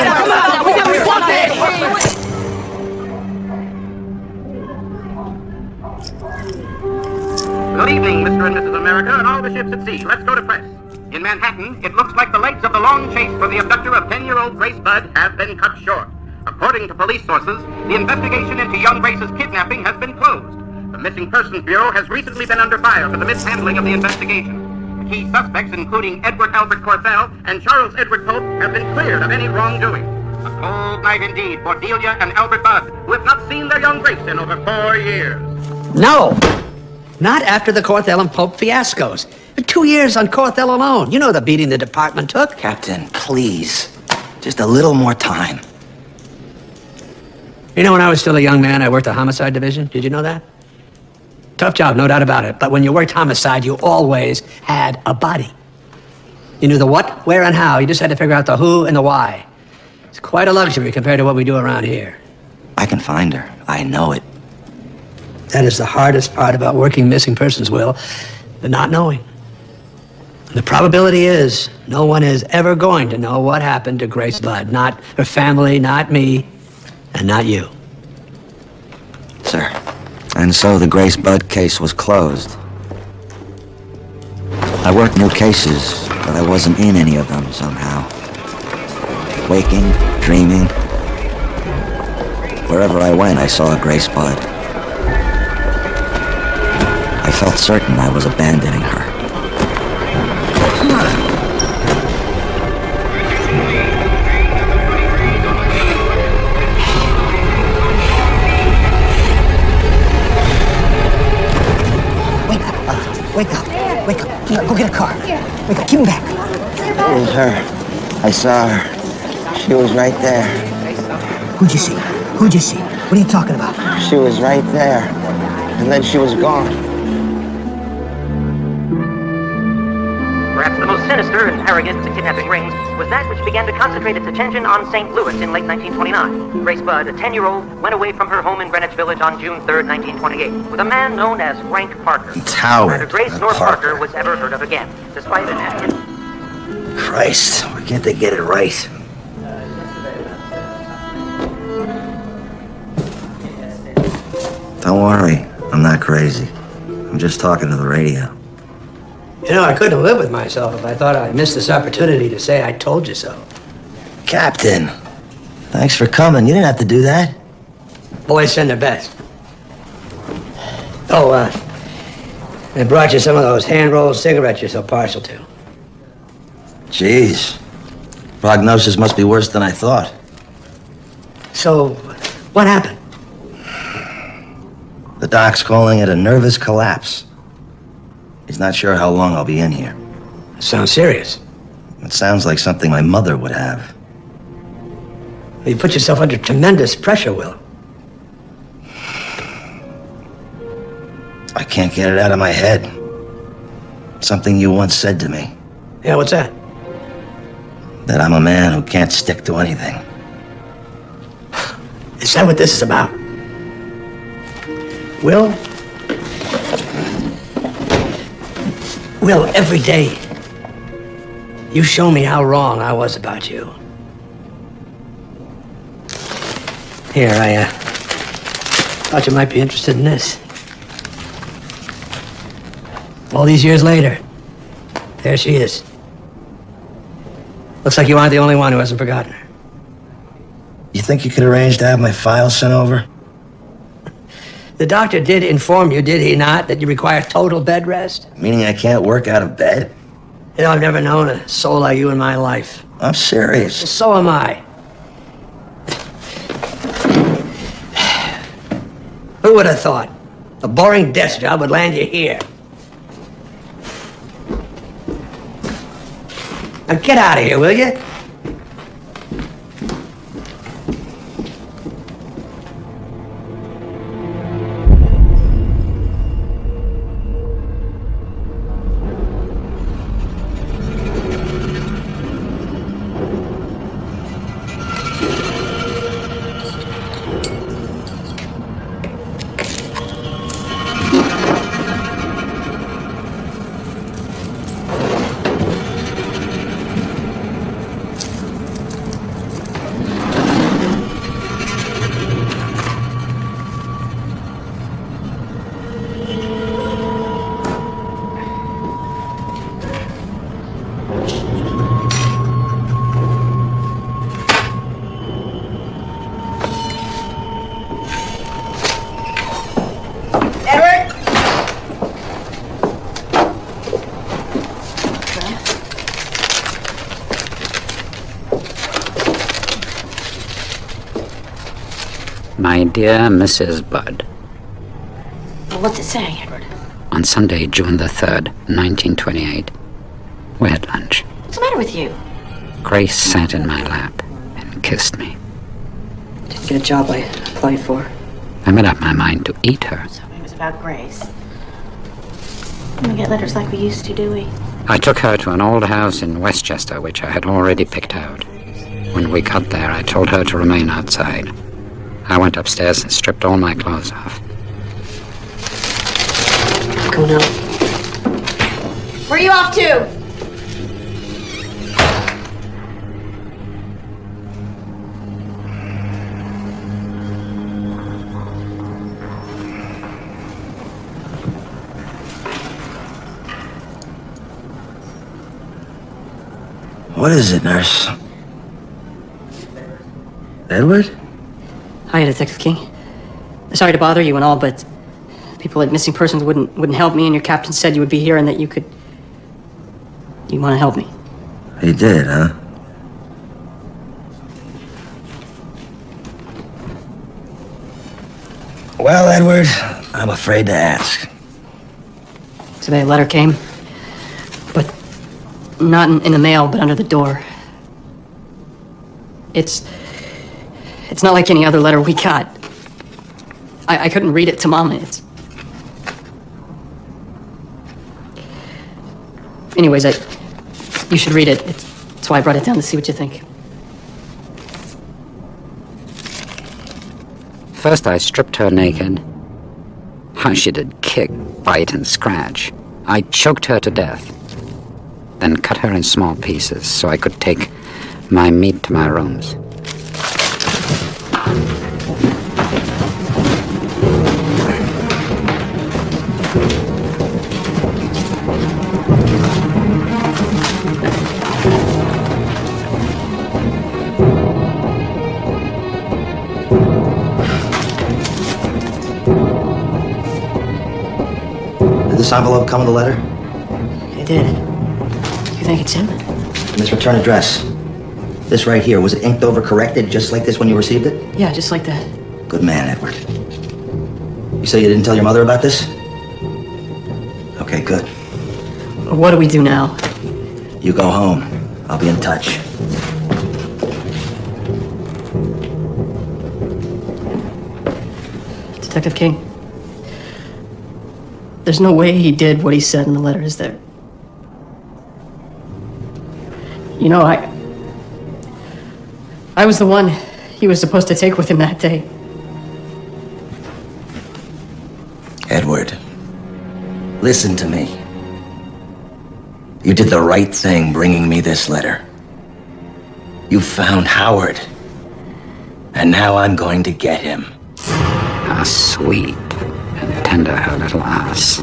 Come on, we got to swap this! Good evening, Mr. and Mrs. America, and all the ships at sea. Let's go to press. In Manhattan, it looks like the legs of the long chase for the abductor of 10-year-old Grace Budd have been cut short. According to police sources, the investigation into young Grace's kidnapping has been closed. The Missing Persons Bureau has recently been under fire for the mishandling of the investigation. The key suspects, including Edward Albert Corthell and Charles Edward Pope, have been cleared of any wrongdoing. A cold night indeed for Delia and Albert Budd, who have not seen their young Grace in over 4 years. No! Not after the Corthell and Pope fiascos. 2 years on Corthell alone. You know the beating the department took. Captain, please. Just a little more time. You know, when I was still a young man, I worked the homicide division. Did you know that? Tough job, no doubt about it. But when you worked homicide, you always had a body. You knew the what, where, and how. You just had to figure out the who and the why. It's quite a luxury compared to what we do around here. I can find her. I know it. That is the hardest part about working missing persons, Will. The not knowing. The probability is no one is ever going to know what happened to Grace Budd. Not her family, not me, and not you. Sir. And so the Grace Budd case was closed. I worked new cases, but I wasn't in any of them somehow. Waking, dreaming. Wherever I went, I saw Grace Budd. I felt certain I was abandoning her. Wake up. Wake up. Go get a car. Wake up. Keep him back. It was her. I saw her. She was right there. Who'd you see? Who'd you see? What are you talking about? She was right there. And then she was gone. Perhaps the most sinister and arrogant of kidnapping rings was that which began to concentrate its attention on St. Louis in late 1929. Grace Budd, a 10-year-old, went away from her home in Greenwich Village on June 3rd, 1928, with a man known as Frank Parker. Howard. Neither Grace nor Parker was ever heard of again, despite an active... Christ, why can't they get it right? Don't worry, I'm not crazy. I'm just talking to the radio. You know, I couldn't live with myself if I thought I'd missed this opportunity to say I told you so. Captain, thanks for coming. You didn't have to do that. Boys send their best. Oh, I brought you some of those hand-rolled cigarettes you're so partial to. Jeez. Prognosis must be worse than I thought. So, what happened? The doc's calling it a nervous collapse. He's not sure how long I'll be in here. Sounds serious. It sounds like something my mother would have. You put yourself under tremendous pressure, Will. I can't get it out of my head. Something you once said to me. Yeah, what's that? That I'm a man who can't stick to anything. Is that what this is about? Will, every day, you show me how wrong I was about you. Here, I thought you might be interested in this. All these years later, there she is. Looks like you aren't the only one who hasn't forgotten her. You think you could arrange to have my files sent over? The doctor did inform you, did he not, that you require total bed rest? Meaning I can't work out of bed? You know, I've never known a soul like you in my life. I'm serious. So am I. Who would have thought? A boring desk job would land you here. Now get out of here, will you? My dear Mrs. Budd, Well, what's it say, Edward? on Sunday, June the 3rd, 1928, we had lunch. What's the matter with you? Grace sat in my lap and kissed me. Didn't get a job I applied for. I made up my mind to eat her. So it was about Grace. We don't get letters like we used to, do we? I took her to an old house in Westchester, which I had already picked out. When we got there, I told her to remain outside. I went upstairs and stripped all my clothes off. Go now. Where are you off to? What is it, nurse? Edward? Hi, Detective King. Sorry to bother you and all, but people at Missing Persons wouldn't help me, and your captain said you would be here and that you could... You want to help me. He did, huh? Well, Edward, I'm afraid to ask. Today a letter came, but not in the mail, but under the door. It's not like any other letter we got. I couldn't read it to Mama. Anyways, you should read it. That's why I brought it down, to see what you think. First, I stripped her naked. How she did kick, bite, and scratch. I choked her to death. Then cut her in small pieces so I could take my meat to my rooms. Did this envelope come with a letter? It did. You think it's him? And this return address. This right here, was it inked over corrected just like this when you received it? Yeah, just like that. Good man, Edward. You say you didn't tell your mother about this? Okay, good. What do we do now? You go home. I'll be in touch. Detective King, there's no way he did what he said in the letter, is there? You know, I was the one he was supposed to take with him that day. Edward, listen to me. You did the right thing bringing me this letter. You found Howard. And now I'm going to get him. How sweet and tender her little ass.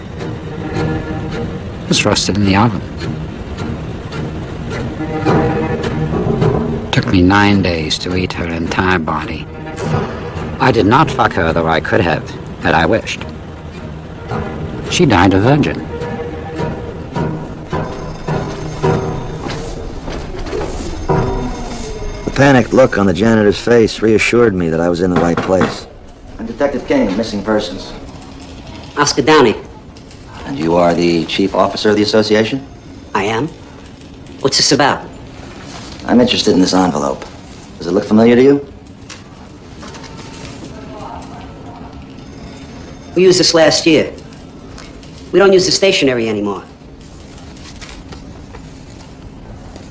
It was roasted in the oven. Took me 9 days to eat her entire body. I did not fuck her, though I could have, had I wished. She died a virgin. The panicked look on the janitor's face reassured me that I was in the right place. I'm Detective King, Missing Persons. Oscar Downey. And you are the chief officer of the association? I am. What's this about? I'm interested in this envelope. Does it look familiar to you? We used this last year. We don't use the stationery anymore.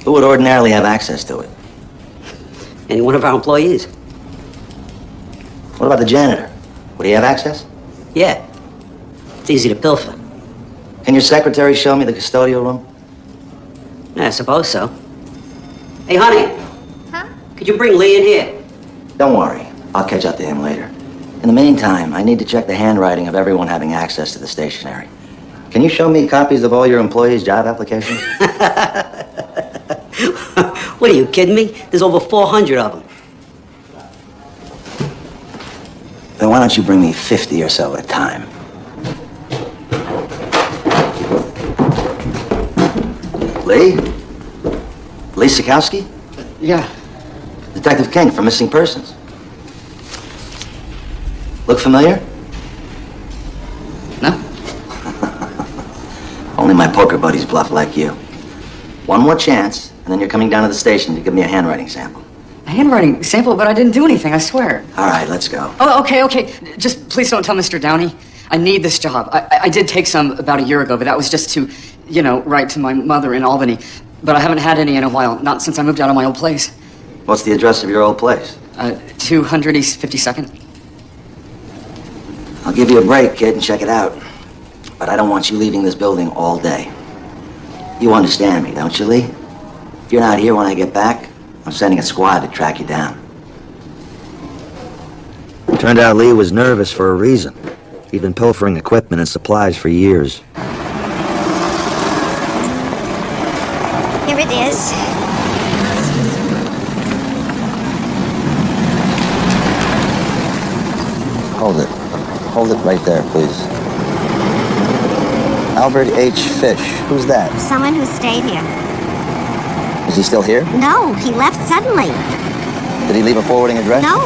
Who would ordinarily have access to it? Any one of our employees. What about the janitor? Would he have access? Yeah. It's easy to pilfer. Can your secretary show me the custodial room? Yeah, I suppose so. Hey, honey. Huh? Could you bring Lee in here? Don't worry. I'll catch up to him later. In the meantime, I need to check the handwriting of everyone having access to the stationery. Can you show me copies of all your employees' job applications? What are you kidding me? There's over 400 of them. Then why don't you bring me 50 or so at a time? Lee? Lee Sikowski? Yeah. Detective King from Missing Persons. Look familiar? No? Only my poker buddies bluff like you. One more chance, and then you're coming down to the station to give me a handwriting sample. A handwriting sample, but I didn't do anything, I swear. All right, let's go. Oh, okay. Just please don't tell Mr. Downey. I need this job. I did take some about a year ago, but that was just to, write to my mother in Albany. But I haven't had any in a while, not since I moved out of my old place. What's the address of your old place? 200 East 52nd. I'll give you a break, kid, and check it out. But I don't want you leaving this building all day. You understand me, don't you, Lee? If you're not here when I get back, I'm sending a squad to track you down. Turned out Lee was nervous for a reason. He'd been pilfering equipment and supplies for years. Here it is. Hold it. Hold it right there, please. Albert H. Fish. Who's that? Someone who stayed here. Is he still here? No, he left suddenly. Did he leave a forwarding address? No.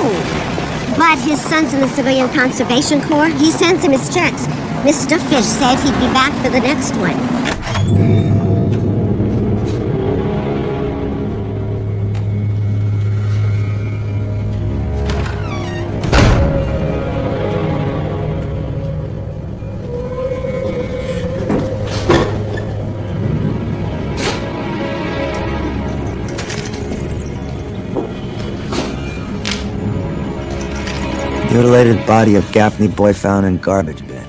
But his son's in the Civilian Conservation Corps. He sends him his checks. Mr. Fish said he'd be back for the next one. Mutilated body of Gaffney boy found in garbage bin.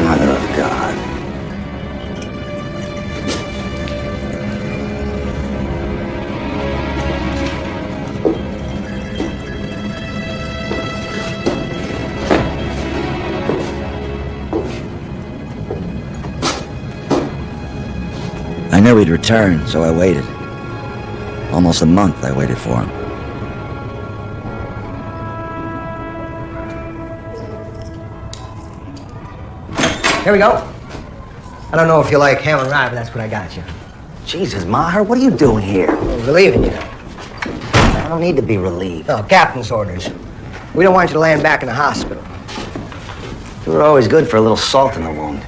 Mother of God. I knew he'd return, so I waited. Almost a month I waited for him. Here we go. I don't know if you like ham and rye, but that's what I got you. Jesus, Maher, what are you doing here? Relieving you. I don't need to be relieved. No, captain's orders. We don't want you laying back in the hospital. You were always good for a little salt in the wound.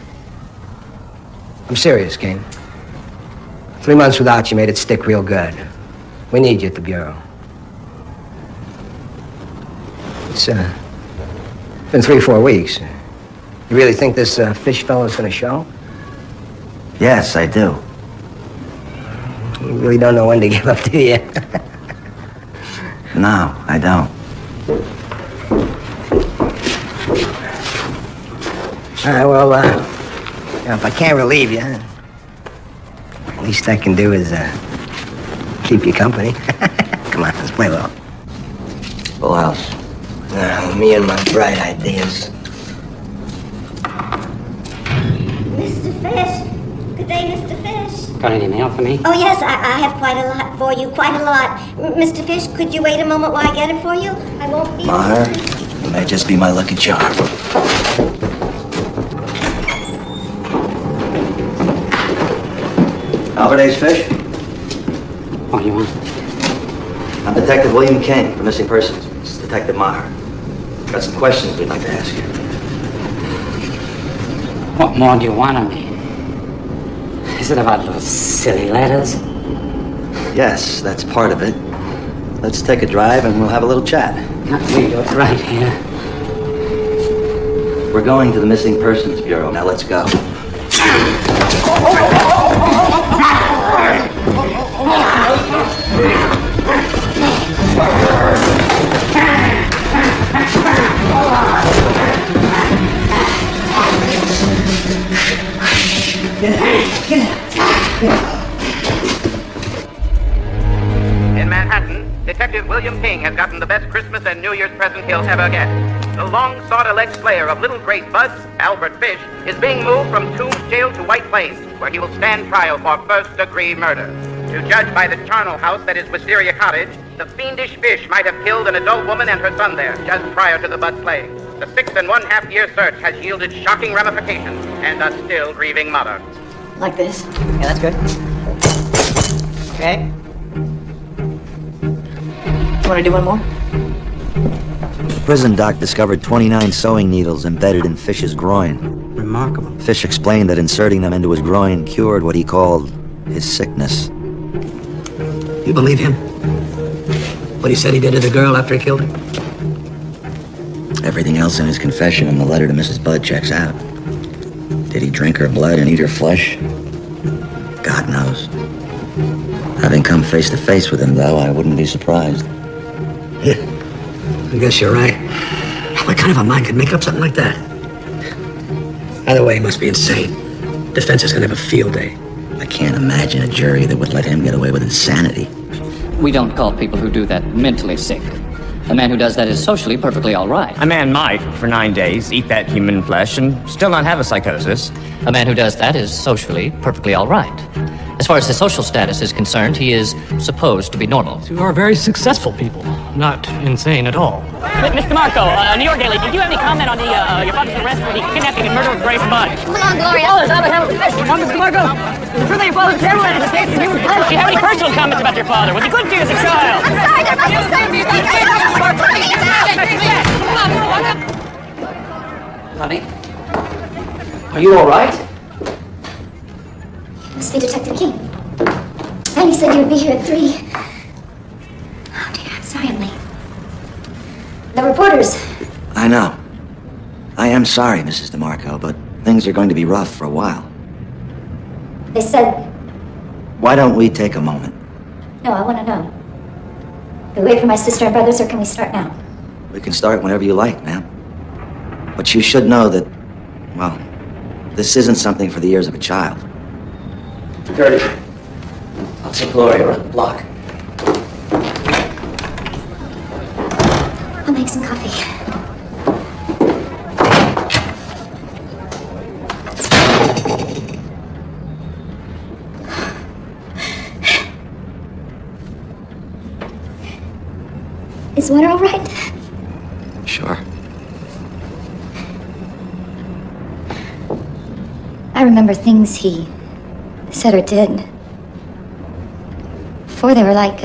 I'm serious, King. 3 months without you made it stick real good. We need you at the Bureau. It's been 3-4 weeks. You really think this Fish fellow's gonna show? Yes, I do. You really don't know when to give up, do you? No, I don't. All right, well, if I can't relieve you, at least I can do is keep you company. Come on, let's play a little. Full house. Me and my bright ideas. Mr. Fish. Good day, Mr. Fish. Got any mail for me? Oh, yes, I have quite a lot for you. Quite a lot. Mr. Fish, could you wait a moment while I get it for you? I won't be... Maher, you may just be my lucky charm. Albert H. Fish? What do you want? I'm Detective William King for Missing Persons. It's Detective Maher. Got some questions we'd like to ask you. What more do you want of me? Is it about those silly letters? Yes, that's part of it. Let's take a drive and we'll have a little chat. Not me, do it right here. We're going to the Missing Persons Bureau. Now let's go. In Manhattan, Detective William King has gotten the best Christmas and New Year's present he'll ever get. The long-sought alleged slayer of Little Grace Buds, Albert Fish, is being moved from Tombs Jail to White Plains, where he will stand trial for first-degree murder. To judge by the charnel house that is Wisteria Cottage, the fiendish Fish might have killed an adult woman and her son there just prior to the Bud slaying. The 6.5 year search has yielded shocking ramifications and a still grieving mother. Like this? Yeah, that's good. Okay. You want to do one more? The prison doc discovered 29 sewing needles embedded in Fish's groin. Remarkable. Fish explained that inserting them into his groin cured what he called his sickness. You believe him? What he said he did to the girl after he killed her? Everything else in his confession and the letter to Mrs. Budd checks out. Did he drink her blood and eat her flesh? God knows. Having come face to face with him, though, I wouldn't be surprised. Yeah, I guess you're right. What kind of a mind could make up something like that? Either way, he must be insane. Defense is gonna have a field day. I can't imagine a jury that would let him get away with insanity. We don't call people who do that mentally sick. A man who does that is socially perfectly all right. A man might, for 9 days, eat that human flesh and still not have a psychosis. A man who does that is socially perfectly all right. As far as his social status is concerned, he is supposed to be normal. You are very successful people, not insane at all. Mr. Marco, New York Daily, did you have any comment on your father's arrest for the kidnapping and murder of Grace Budd? Come on, Gloria. Oh, how the hell is this? Mr. Marco, the truth that your father's terrorized the states and human flesh. Do you have any personal comments about your father? Was he good to you as a child? I'm sorry, there must be Honey? Are you all right? Must be Detective King. And he said you would be here at 3. Oh dear, I'm sorry I'm late. The reporters. I know. I am sorry, Mrs. DeMarco, but things are going to be rough for a while. They said, Why don't we take a moment? no, I want to know. Do we wait for my sister and brothers, or can we start now? We can start whenever you like, ma'am. But you should know that, well, this isn't something for the ears of a child. Gertie, I'll take Gloria around the block. I'll make some coffee. Is water all right? Sure. I remember things he said or did. Before they were like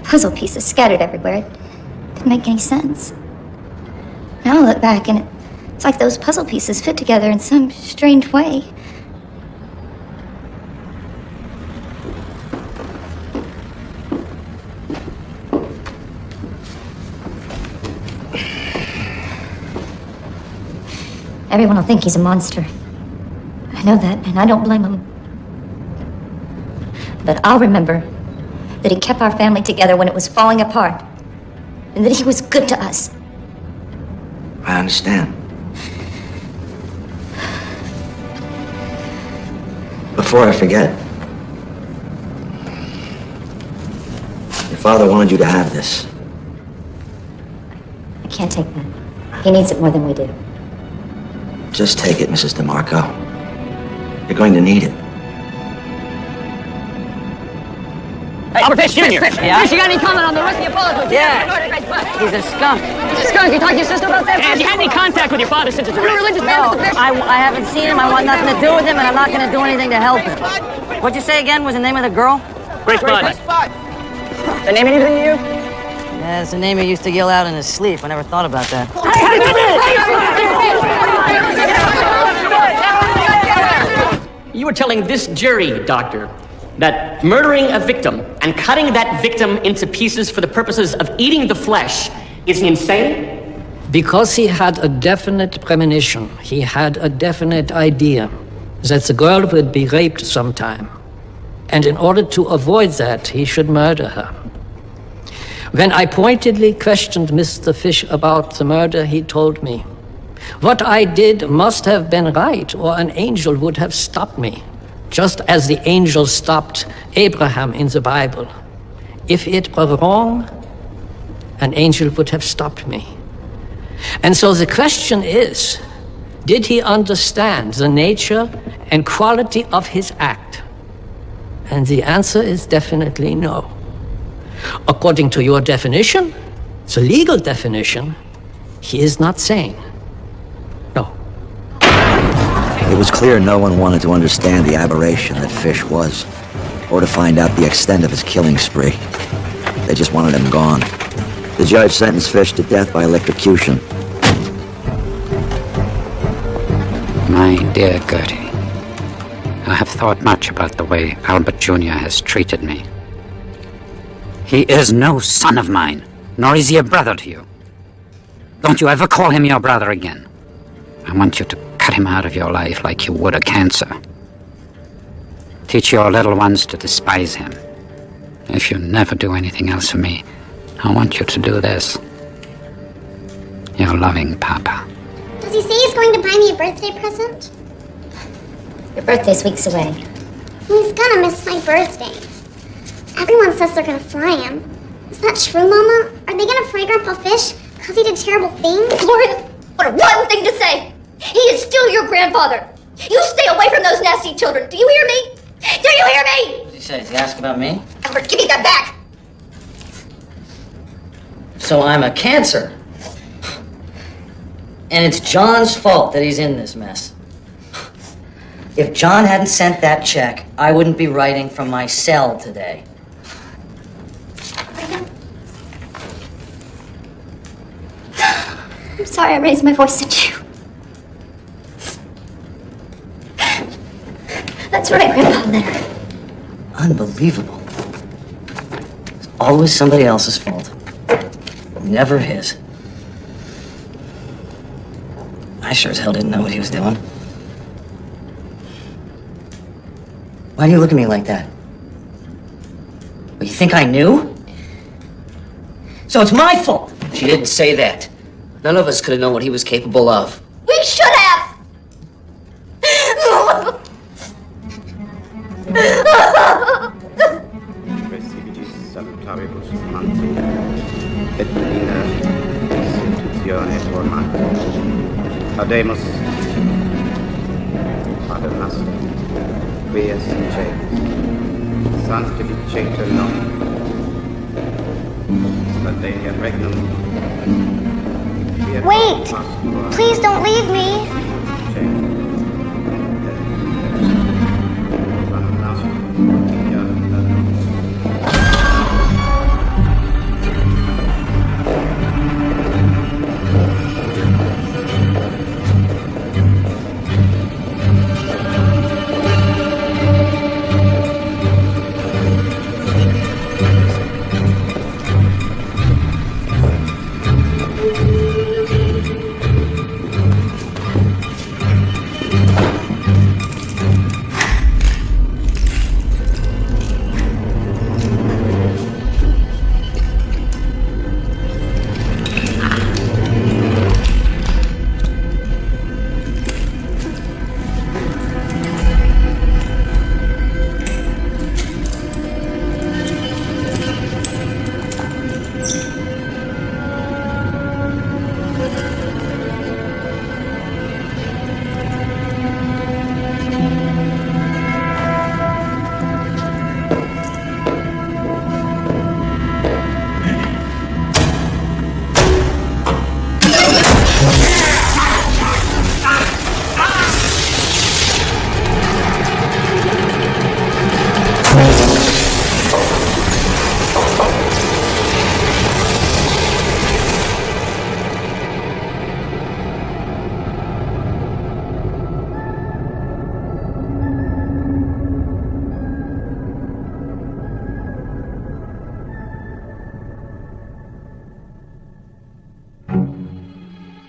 puzzle pieces scattered everywhere. It didn't make any sense. Now I look back and it's like those puzzle pieces fit together in some strange way. Everyone will think he's a monster. I know that, and I don't blame him. But I'll remember that he kept our family together when it was falling apart, and that he was good to us. I understand. Before I forget, your father wanted you to have this. I can't take that. He needs it more than we do. Just take it, Mrs. DeMarco. You're going to need it. Hey, Albert Fish, Jr. Yeah? Fish, you got any comment on the rest of your politics? Yeah. He's a skunk. He's a skunk. You talked to your sister about that? Have you had any contact with your father since his arrest? You're a religious man, No, Mr. Fish. I haven't seen him. I want nothing to do with him, and I'm not going to do anything to help him. What'd you say again was the name of the girl? Grace Budd. The name anything to you? Yeah, it's the name he used to yell out in his sleep. I never thought about that. You were telling this jury, Doctor, that murdering a victim and cutting that victim into pieces for the purposes of eating the flesh is insane? Because he had a definite premonition, he had a definite idea that the girl would be raped sometime. And in order to avoid that, he should murder her. When I pointedly questioned Mr. Fish about the murder, he told me, "What I did must have been right, or an angel would have stopped me, just as the angel stopped Abraham in the Bible. If it were wrong, an angel would have stopped me." And so the question is, did he understand the nature and quality of his act? And the answer is definitely no. According to your definition, the legal definition, he is not sane. It was clear no one wanted to understand the aberration that Fish was, or to find out the extent of his killing spree. They just wanted him gone. The judge sentenced Fish to death by electrocution. My dear Gertie, I have thought much about the way Albert Jr. has treated me. He is no son of mine, nor is he a brother to you. Don't you ever call him your brother again. I want you to cut him out of your life like you would a cancer. Teach your little ones to despise him. If you never do anything else for me, I want you to do this. Your loving Papa. Does he say he's going to buy me a birthday present? Your birthday's weeks away. He's gonna miss my birthday. Everyone says they're gonna fry him. Is that true, Mama? Are they gonna fry Grandpa Fish because he did terrible things? Gloria, what a rotten thing to say! He is still your grandfather! You stay away from those nasty children! Do you hear me? Do you hear me? What did he say? Did he ask about me? Albert, give me that back! So I'm a cancer. And it's John's fault that he's in this mess. If John hadn't sent that check, I wouldn't be writing from my cell today. I'm sorry I raised my voice at you. That's right, Grandpa Leonard. Unbelievable. It's always somebody else's fault. Never his. I sure as hell didn't know what he was doing. Why do you look at me like that? Well, you think I knew? So it's my fault. She didn't say that. None of us could have known what he was capable of. We should have! Recibidis salutaribus mantum, et ina institutione formata. Audemus, Pater Noster, qui es in caelo, sanctificetur nomen, Pater regnum. Wait! Please don't leave me.